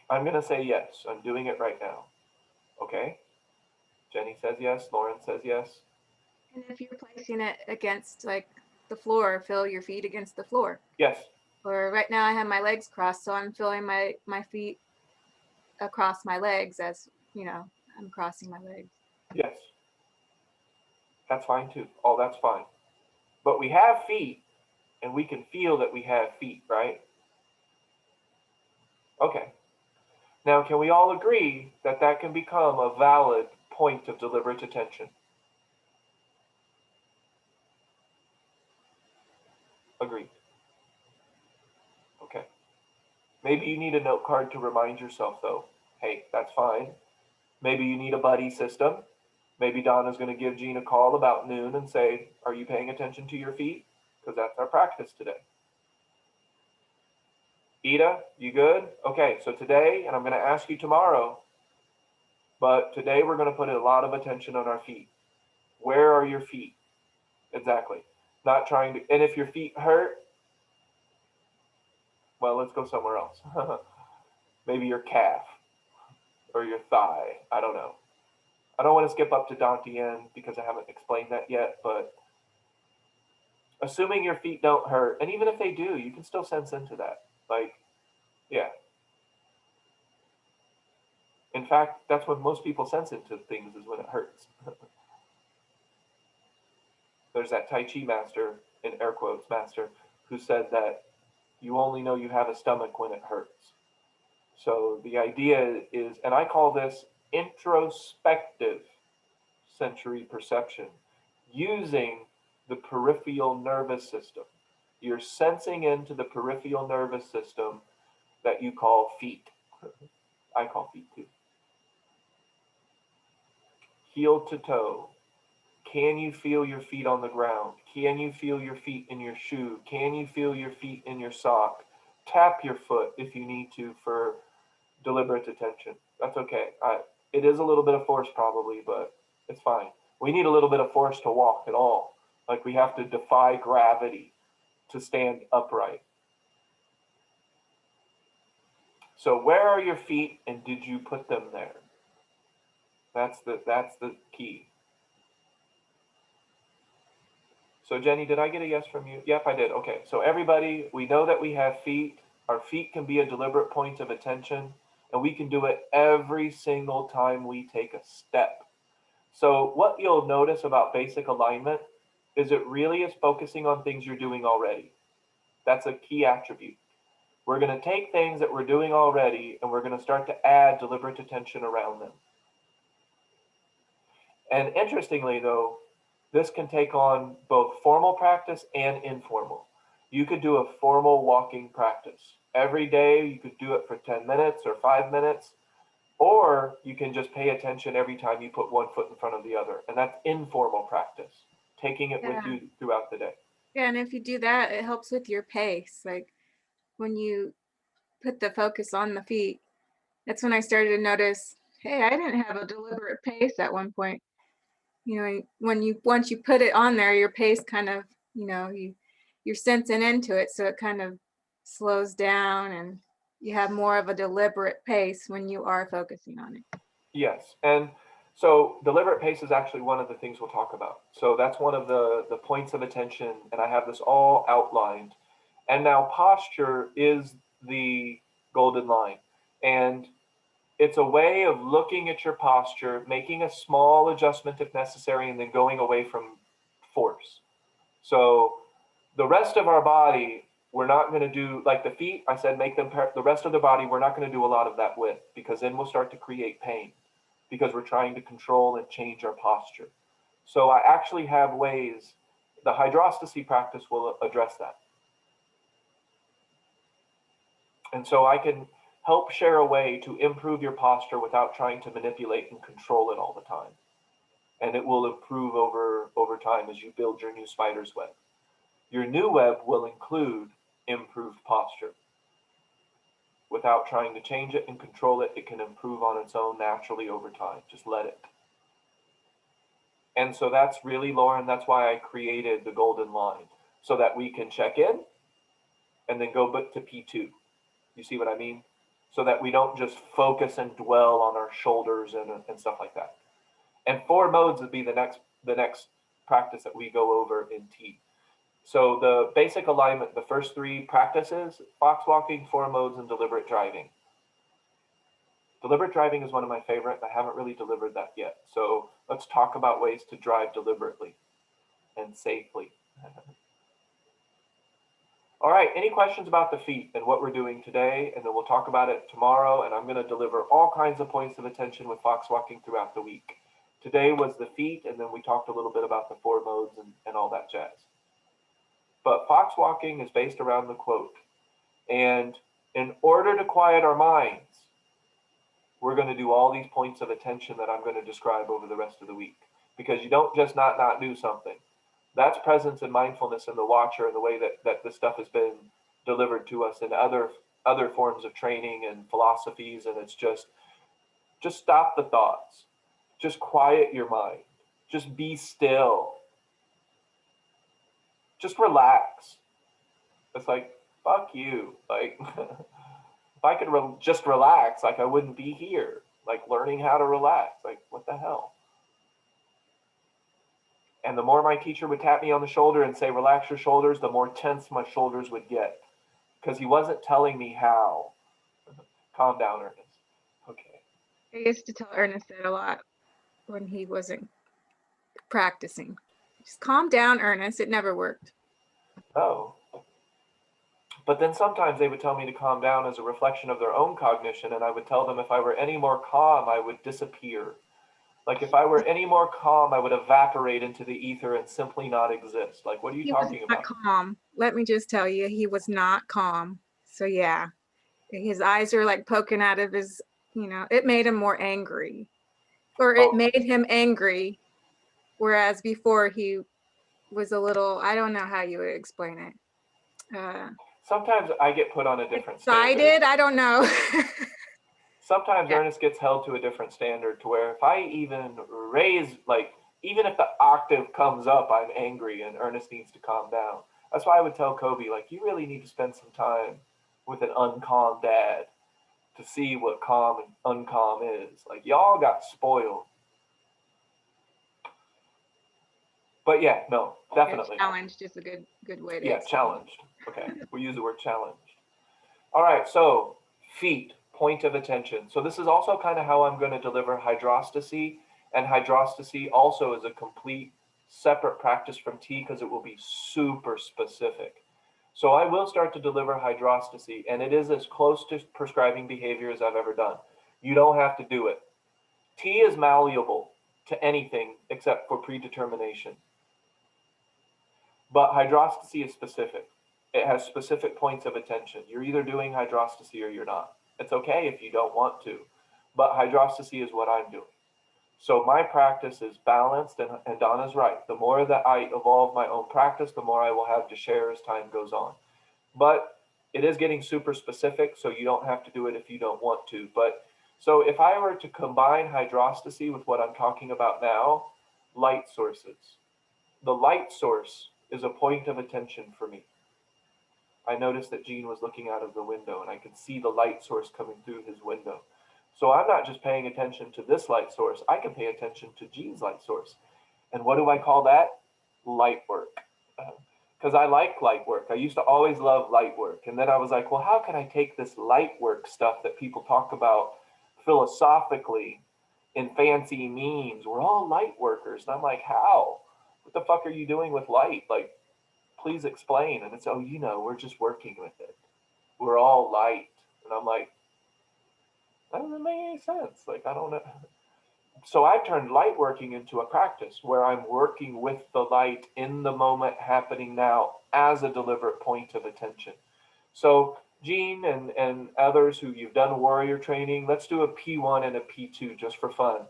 I'm going to say yes. I'm doing it right now. Okay? Jenny says yes. Lauren says yes. And if you're placing it against like the floor, feel your feet against the floor. Yes. Or right now I have my legs crossed, so I'm feeling my feet across my legs as, you know, I'm crossing my legs. Yes. That's fine too. Oh, that's fine. But we have feet and we can feel that we have feet, right? Okay. Now, can we all agree that that can become a valid point of deliberate attention? Agreed. Okay. Maybe you need a note card to remind yourself, though. Hey, that's fine. Maybe you need a buddy system. Maybe Donna's going to give Jean a call about noon and say, are you paying attention to your feet? Because that's our practice today. Ida, you good? Okay, so today, and I'm going to ask you tomorrow, but today we're going to put a lot of attention on our feet. Where are your feet? Exactly. Not trying to, and if your feet hurt, well, let's go somewhere else. Maybe your calf or your thigh. I don't know. I don't want to skip up to Dantian because I haven't explained that yet, but assuming your feet don't hurt, and even if they do, you can still sense into that. Like, yeah. In fact, that's when most people sense into things is when it hurts. There's that Tai Chi master, in air quotes, master, who said that you only know you have a stomach when it hurts. So the idea is, and I call this introspective sensory perception, using the peripheral nervous system. You're sensing into the peripheral nervous system that you call feet. I call feet too. Heel to toe. Can you feel your feet on the ground? Can you feel your feet in your shoe? Can you feel your feet in your sock? Tap your foot if you need to for deliberate attention. That's okay. It is a little bit of force probably, but it's fine. We need a little bit of force to walk at all. Like we have to defy gravity to stand upright. So where are your feet and did you put them there? That's the key. So Jenny, did I get a yes from you? Yep, I did. Okay, so everybody, we know that we have feet. Our feet can be a deliberate point of attention, and we can do it every single time we take a step. So what you'll notice about basic alignment is it really is focusing on things you're doing already. That's a key attribute. We're going to take things that we're doing already, and we're going to start to add deliberate attention around them. And interestingly, though, this can take on both formal practice and informal. You could do a formal walking practice. Every day, you could do it for 10 minutes or 5 minutes, or you can just pay attention every time you put one foot in front of the other. And that's informal practice, taking it with you throughout the day. Yeah, and if you do that, it helps with your pace. Like when you put the focus on the feet, that's when I started to notice, hey, I didn't have a deliberate pace at one point. You know, when you once you put it on there, your pace kind of, you know, you're sensing into it, so it kind of slows down and you have more of a deliberate pace when you are focusing on it. Yes, and so deliberate pace is actually one of the things we'll talk about. So that's one of the points of attention, and I have this all outlined. And now posture is the golden line. And it's a way of looking at your posture, making a small adjustment if necessary, and then going away from force. So the rest of our body, we're not going to do, like the feet, I said, make them, the rest of the body, we're not going to do a lot of that with, because then we'll start to create pain, because we're trying to control and change our posture. So I actually have ways, the hydrostasy practice will address that. And so I can help share a way to improve your posture without trying to manipulate and control it all the time. And it will improve over time as you build your new spider's web. Your new web will include improved posture. Without trying to change it and control it, it can improve on its own naturally over time. Just let it. And so that's really, Lauren, that's why I created the golden line, so that we can check in and then go to P2. You see what I mean? So that we don't just focus and dwell on our shoulders and stuff like that. And 4 modes would be the next practice that we go over in T. So the basic alignment, the first 3 practices: Foxwalking, 4 modes, and deliberate driving. Deliberate driving is one of my favorite. I haven't really delivered that yet. So let's talk about ways to drive deliberately and safely. All right, any questions about the feet and what we're doing today? And then we'll talk about it tomorrow. And I'm going to deliver all kinds of points of attention with Foxwalking throughout the week. Today was the feet, and then we talked a little bit about the 4 modes and all that jazz. But Foxwalking is based around the quote. And in order to quiet our minds, we're going to do all these points of attention that I'm going to describe over the rest of the week. Because you don't just not do something. That's presence and mindfulness in the watcher, and the way that this stuff has been delivered to us in other forms of training and philosophies. And it's just stop the thoughts. Just quiet your mind. Just be still. Just relax. It's like, fuck you. Like, if I could just relax, like I wouldn't be here. Like learning how to relax. Like, what the hell? And the more my teacher would tap me on the shoulder and say, relax your shoulders, the more tense my shoulders would get. Because he wasn't telling me how. Calm down, Ernest. Okay. I used to tell Ernest that a lot when he wasn't practicing. Just calm down, Ernest. It never worked. Oh. But then sometimes they would tell me to calm down as a reflection of their own cognition, and I would tell them if I were any more calm, I would disappear. Like if I were any more calm, I would evaporate into the ether and simply not exist. Like, what are you talking about? He was not calm. Let me just tell you, he was not calm. So yeah, his eyes are like poking out of his, it made him more angry. Or it made him angry, whereas before he was a little, I don't know how you would explain it. Sometimes I get put on a different Excited? standard. I don't know. Sometimes Ernest gets held to a different standard, to where if I even raise, like, even if the octave comes up, I'm angry and Ernest needs to calm down. That's why I would tell Kobe, like, you really need to spend some time with an uncalm dad to see what calm and uncalm is. Like, y'all got spoiled. But yeah, no, definitely. Challenged is a good way to Yeah, explain. challenged. Okay, we use the word challenged. All right, so feet, point of attention. So this is also kind of how I'm going to deliver hydrostasy, and hydrostasy also is a complete separate practice from T, because it will be super specific. So I will start to deliver hydrostasy, and it is as close to prescribing behavior as I've ever done. You don't have to do it. T is malleable to anything except for predetermination. But hydrostasy is specific. It has specific points of attention. You're either doing hydrostasy or you're not. It's okay if you don't want to, but hydrostasy is what I'm doing. So my practice is balanced, and Donna's right. The more that I evolve my own practice, the more I will have to share as time goes on. But it is getting super specific, so you don't have to do it if you don't want to. But so if I were to combine hydrostasy with what I'm talking about now, light sources. The light source is a point of attention for me. I noticed that Gene was looking out of the window, and I could see the light source coming through his window. So I'm not just paying attention to this light source, I can pay attention to Gene's light source. And what do I call that? Light work. Because I like light work. I used to always love light work. And then I was like, well, how can I take this light work stuff that people talk about philosophically in fancy memes? We're all light workers. And I'm like, how? What the fuck are you doing with light? Like, please explain. And it's, oh, we're just working with it. We're all light. And I'm like, that doesn't make any sense. Like, I don't know. So I've turned light working into a practice where I'm working with the light in the moment happening now as a deliberate point of attention. So Gene and others who you've done warrior training, let's do a P1 and a P2 just for fun.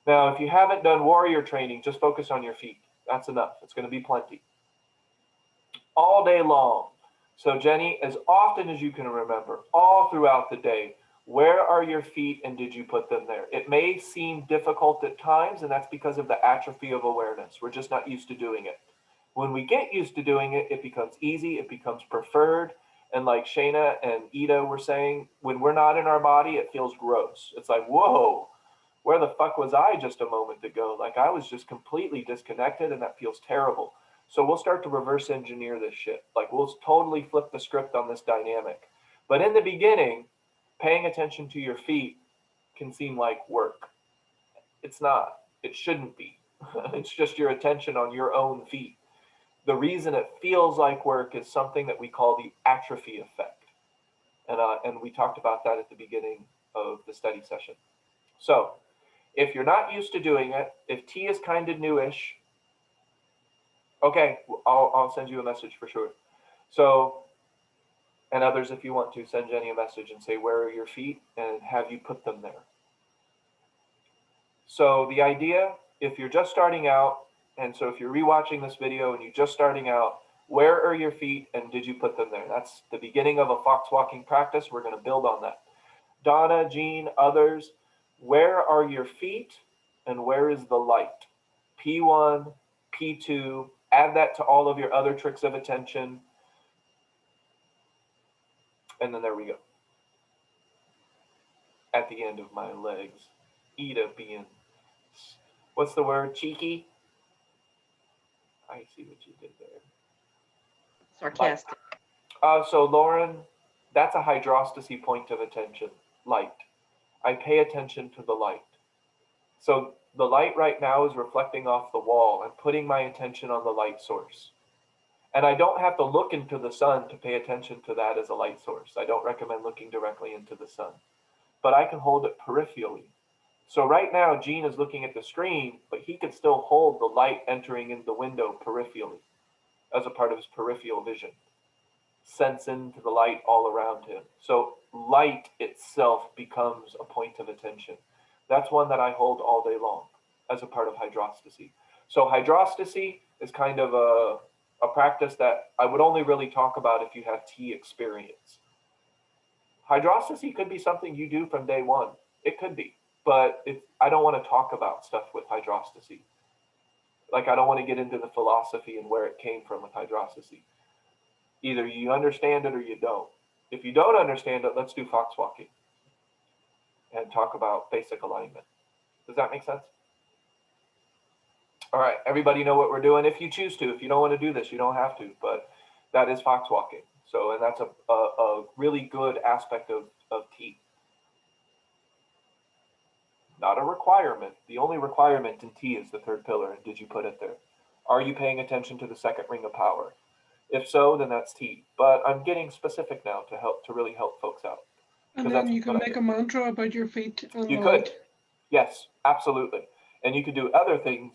Now, if you haven't done warrior training, just focus on your feet. That's enough. It's going to be plenty. All day long. So Jenny, as often as you can remember, all throughout the day, where are your feet and did you put them there? It may seem difficult at times, and that's because of the atrophy of awareness. We're just not used to doing it. When we get used to doing it, it becomes easy, it becomes preferred. And like Shayna and Ida were saying, when we're not in our body, it feels gross. It's like, whoa, where the fuck was I just a moment ago? Like I was just completely disconnected and that feels terrible. So we'll start to reverse engineer this shit. Like we'll totally flip the script on this dynamic. But in the beginning, paying attention to your feet can seem like work. It's not. It shouldn't be. It's just your attention on your own feet. The reason it feels like work is something that we call the atrophy effect. And we talked about that at the beginning of the study session. So if you're not used to doing it, if T is kind of newish, okay, I'll send you a message for sure. So, and others, if you want to, send Jenny a message and say, where are your feet? And have you put them there? So the idea, if you're just starting out, and so if you're rewatching this video and you're just starting out, where are your feet and did you put them there? That's the beginning of a Foxwalking practice. We're going to build on that. Donna, Jean, others, where are your feet and where is the light? P1, P2, add that to all of your other tricks of attention. And then there we go. At the end of my legs. Ida being, what's the word? Cheeky? I see what you did there. Sarcastic. So Lauren, that's a hydrostasy point of attention, light. I pay attention to the light. So the light right now is reflecting off the wall. I'm putting my attention on the light source. And I don't have to look into the sun to pay attention to that as a light source. I don't recommend looking directly into the sun, but I can hold it peripherally. So right now, Gene is looking at the screen, but he can still hold the light entering in the window peripherally as a part of his peripheral vision. Sense into the light all around him. So light itself becomes a point of attention. That's one that I hold all day long as a part of hydrostasy. So hydrostasy is kind of a practice that I would only really talk about if you have T experience. Hydrostasy could be something you do from day one. It could be, but I don't want to talk about stuff with hydrostasy. Like I don't want to get into the philosophy and where it came from with hydrostasy. Either you understand it or you don't. If you don't understand it, let's do Foxwalking and talk about basic alignment. Does that make sense? All right, everybody know what we're doing if you choose to. If you don't want to do this, you don't have to, but that is Foxwalking. So, and that's a really good aspect of T. Not a requirement. The only requirement in T is the third pillar. And did you put it there? Are you paying attention to the second ring of power? If so, then that's T. But I'm getting specific now to really help folks out. And then you can make a mantra about your feet and you the could. light. Yes, absolutely. And you could do other things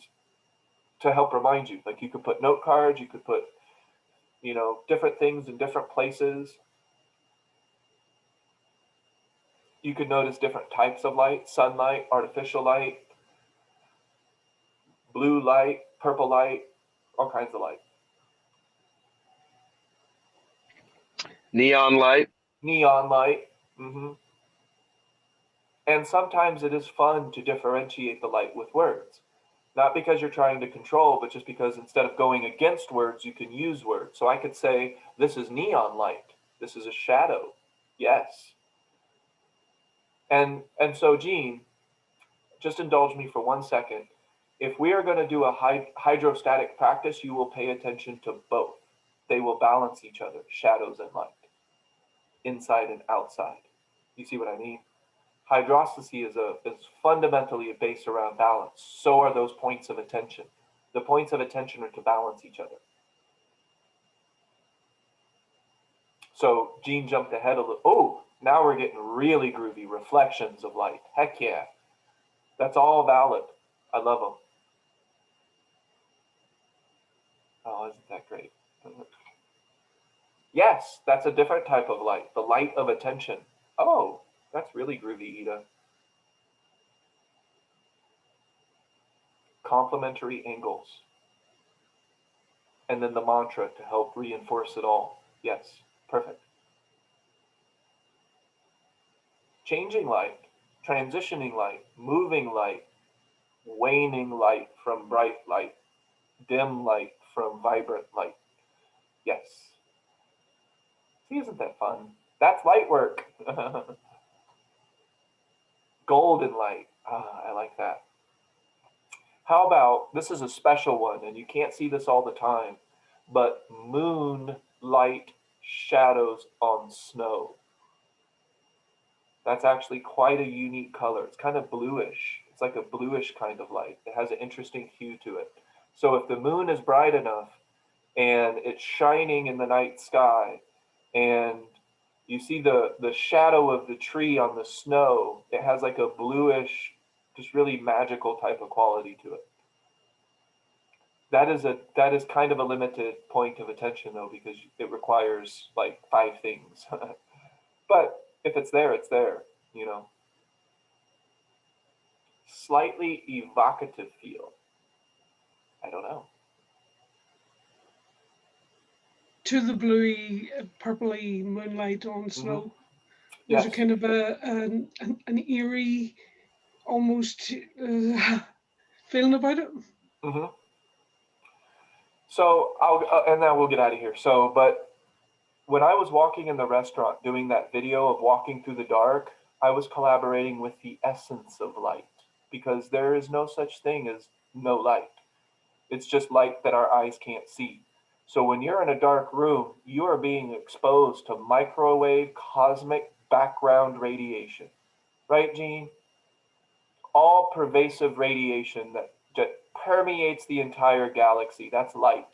to help remind you. Like you could put note cards, you could put, different things in different places. You could notice different types of light, sunlight, artificial light, blue light, purple light, all kinds of light. Neon light. Neon light. Mm-hmm. And sometimes it is fun to differentiate the light with words. Not because you're trying to control, but just because instead of going against words, you can use words. So I could say, this is neon light. This is a shadow. Yes. And so, Gene, just indulge me for 1 second. If we are going to do a hydrostatic practice, you will pay attention to both. They will balance each other, shadows and light, inside and outside. You see what I mean? Hydrostasy is fundamentally based around balance. So are those points of attention. The points of attention are to balance each other. So Gene jumped ahead a little. Oh, now we're getting really groovy. Reflections of light. Heck yeah. That's all valid. I love them. Oh, isn't that great? Yes, that's a different type of light, the light of attention. Oh, that's really groovy, Ida. Complementary angles. And then the mantra to help reinforce it all. Yes, perfect. Changing light, transitioning light, moving light, waning light from bright light, dim light from vibrant light. Yes. See, isn't that fun? That's light work. Golden light. Ah, I like that. How about, this is a special one, and you can't see this all the time, but moonlight shadows on snow. That's actually quite a unique color. It's kind of bluish. It's like a bluish kind of light. It has an interesting hue to it. So if the moon is bright enough and it's shining in the night sky, and you see the shadow of the tree on the snow, it has like a bluish, just really magical type of quality to it. That is kind of a limited point of attention though, because it requires like 5 things. But if it's there, it's there, you know. Slightly evocative feel. I don't know. To the bluey, purpley moonlight on snow. There's Yes. a kind of an eerie, almost feeling about it. Mm-hmm. So and then we'll get out of here. So, but when I was walking in the restaurant doing that video of walking through the dark, I was collaborating with the essence of light, because there is no such thing as no light. It's just light that our eyes can't see. So when you're in a dark room, you are being exposed to microwave cosmic background radiation. Right, Gene? All pervasive radiation that permeates the entire galaxy. That's light.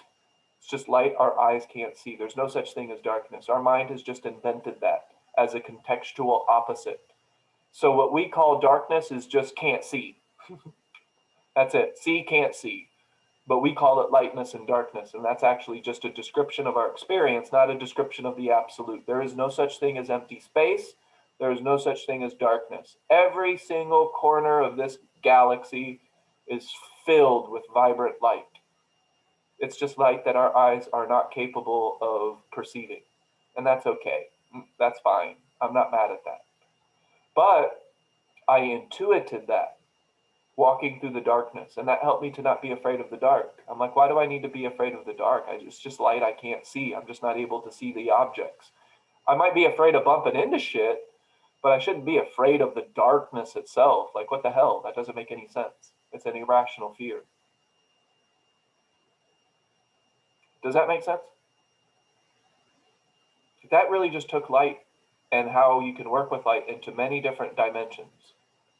It's just light our eyes can't see. There's no such thing as darkness. Our mind has just invented that as a contextual opposite. So what we call darkness is just can't see. That's it. See, can't see. But we call it lightness and darkness. And that's actually just a description of our experience, not a description of the absolute. There is no such thing as empty space. There is no such thing as darkness. Every single corner of this galaxy is filled with vibrant light. It's just light that our eyes are not capable of perceiving. And that's okay. That's fine. I'm not mad at that. But I intuited that walking through the darkness, and that helped me to not be afraid of the dark. I'm like, why do I need to be afraid of the dark? It's just light I can't see. I'm just not able to see the objects. I might be afraid of bumping into shit, but I shouldn't be afraid of the darkness itself. Like, what the hell? That doesn't make any sense. It's an irrational fear. Does that make sense? That really just took light and how you can work with light into many different dimensions.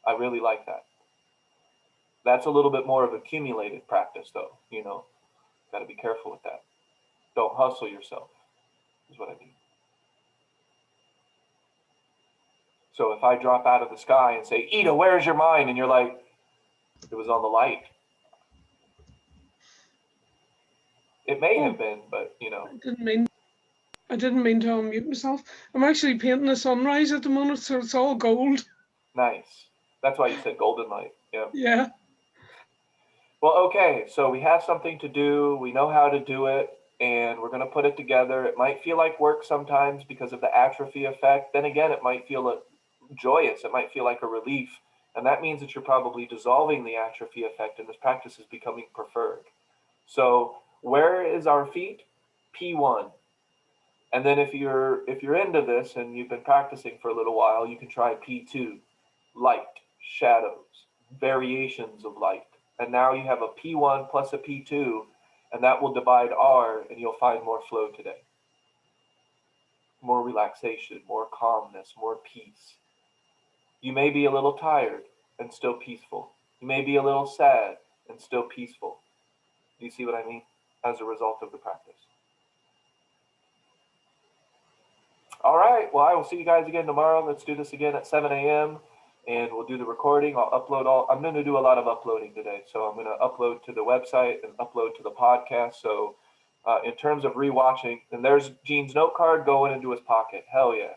I really like that. That's a little bit more of accumulated practice though, you know. Got to be careful with that. Don't hustle yourself, is what I mean. So if I drop out of the sky and say, Ida, where's your mind? And you're like, it was on the light. It may have been, but you know. I didn't mean to unmute myself. I'm actually painting a sunrise at the moment, so it's all gold. Nice. That's why you said golden light. Yeah. Yeah. Well, okay, so we have something to do. We know how to do it, and we're going to put it together. It might feel like work sometimes because of the atrophy effect. Then again, it might feel joyous. It might feel like a relief. And that means that you're probably dissolving the atrophy effect, and this practice is becoming preferred. So where is our feet? P1. And then if you're into this and you've been practicing for a little while, you can try P2, light, shadows, variations of light. And now you have a P1 plus a P2, and that will divide R, and you'll find more flow today. More relaxation, more calmness, more peace. You may be a little tired and still peaceful. You may be a little sad and still peaceful. Do you see what I mean? As a result of the practice. All right, well, I will see you guys again tomorrow. Let's do this again at 7 a.m. and we'll do the recording. I'll upload I'm going to do a lot of uploading today. So I'm going to upload to the website and upload to the podcast. So in terms of rewatching. And there's Gene's note card going into his pocket. Hell yeah.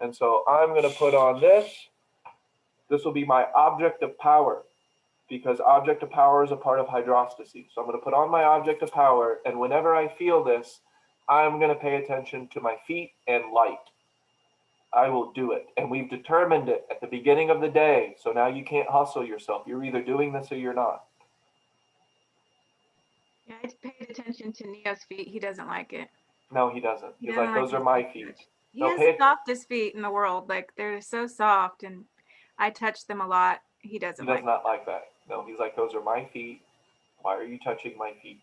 And so I'm going to put on this. This will be my object of power, because object of power is a part of hydrostasis. So I'm going to put on my object of power, and whenever I feel this, I'm going to pay attention to my feet and light. I will do it. And we've determined it at the beginning of the day. So now you can't hustle yourself. You're either doing this or you're not. Yeah, I paid attention to Neo's feet. He doesn't like it. No, he doesn't. He He's doesn't like, like those are his my feet feet. touched. He No, has the softest feet in the world. Like they're so soft, and I touch them a lot. He He doesn't does like not like that. No, he's like, those are my feet. Why are you touching my feet?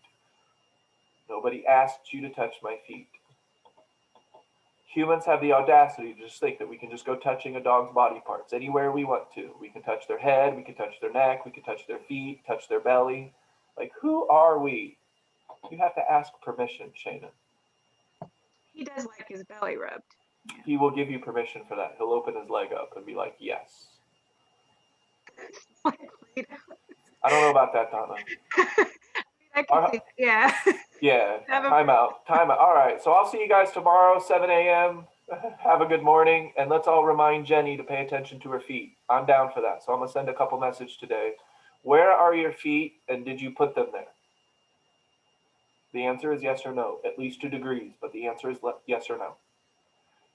Nobody asked you to touch my feet. Humans have the audacity to just think that we can just go touching a dog's body parts anywhere we want to. We can touch their head, we can touch their neck, we can touch their feet, touch their belly. Like, who are we? You have to ask permission, Shayna. He does like his belly rubbed. He will give you permission for that. He'll open his leg up and be like, yes. I don't know about that, Donna. I can see, yeah. Yeah, Have a- time out. All right, so I'll see you guys tomorrow, 7 a.m. Have a good morning, and let's all remind Jenny to pay attention to her feet. I'm down for that, so I'm going to send a couple messages today. Where are your feet, and did you put them there? The answer is yes or no, at least 2 degrees, but the answer is yes or no.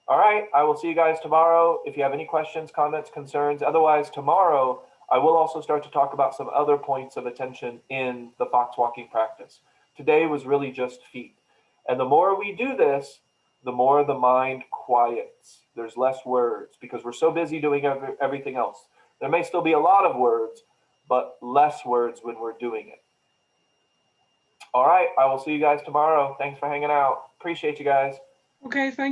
All right, I will see you guys tomorrow. If you have any questions, comments, concerns, otherwise tomorrow, I will also start to talk about some other points of attention in the Foxwalking practice. Today was really just feet. And the more we do this, the more the mind quiets. There's less words because we're so busy doing everything else. There may still be a lot of words, but less words when we're doing it. All right, I will see you guys tomorrow. Thanks for hanging out. Appreciate you guys. Okay, thank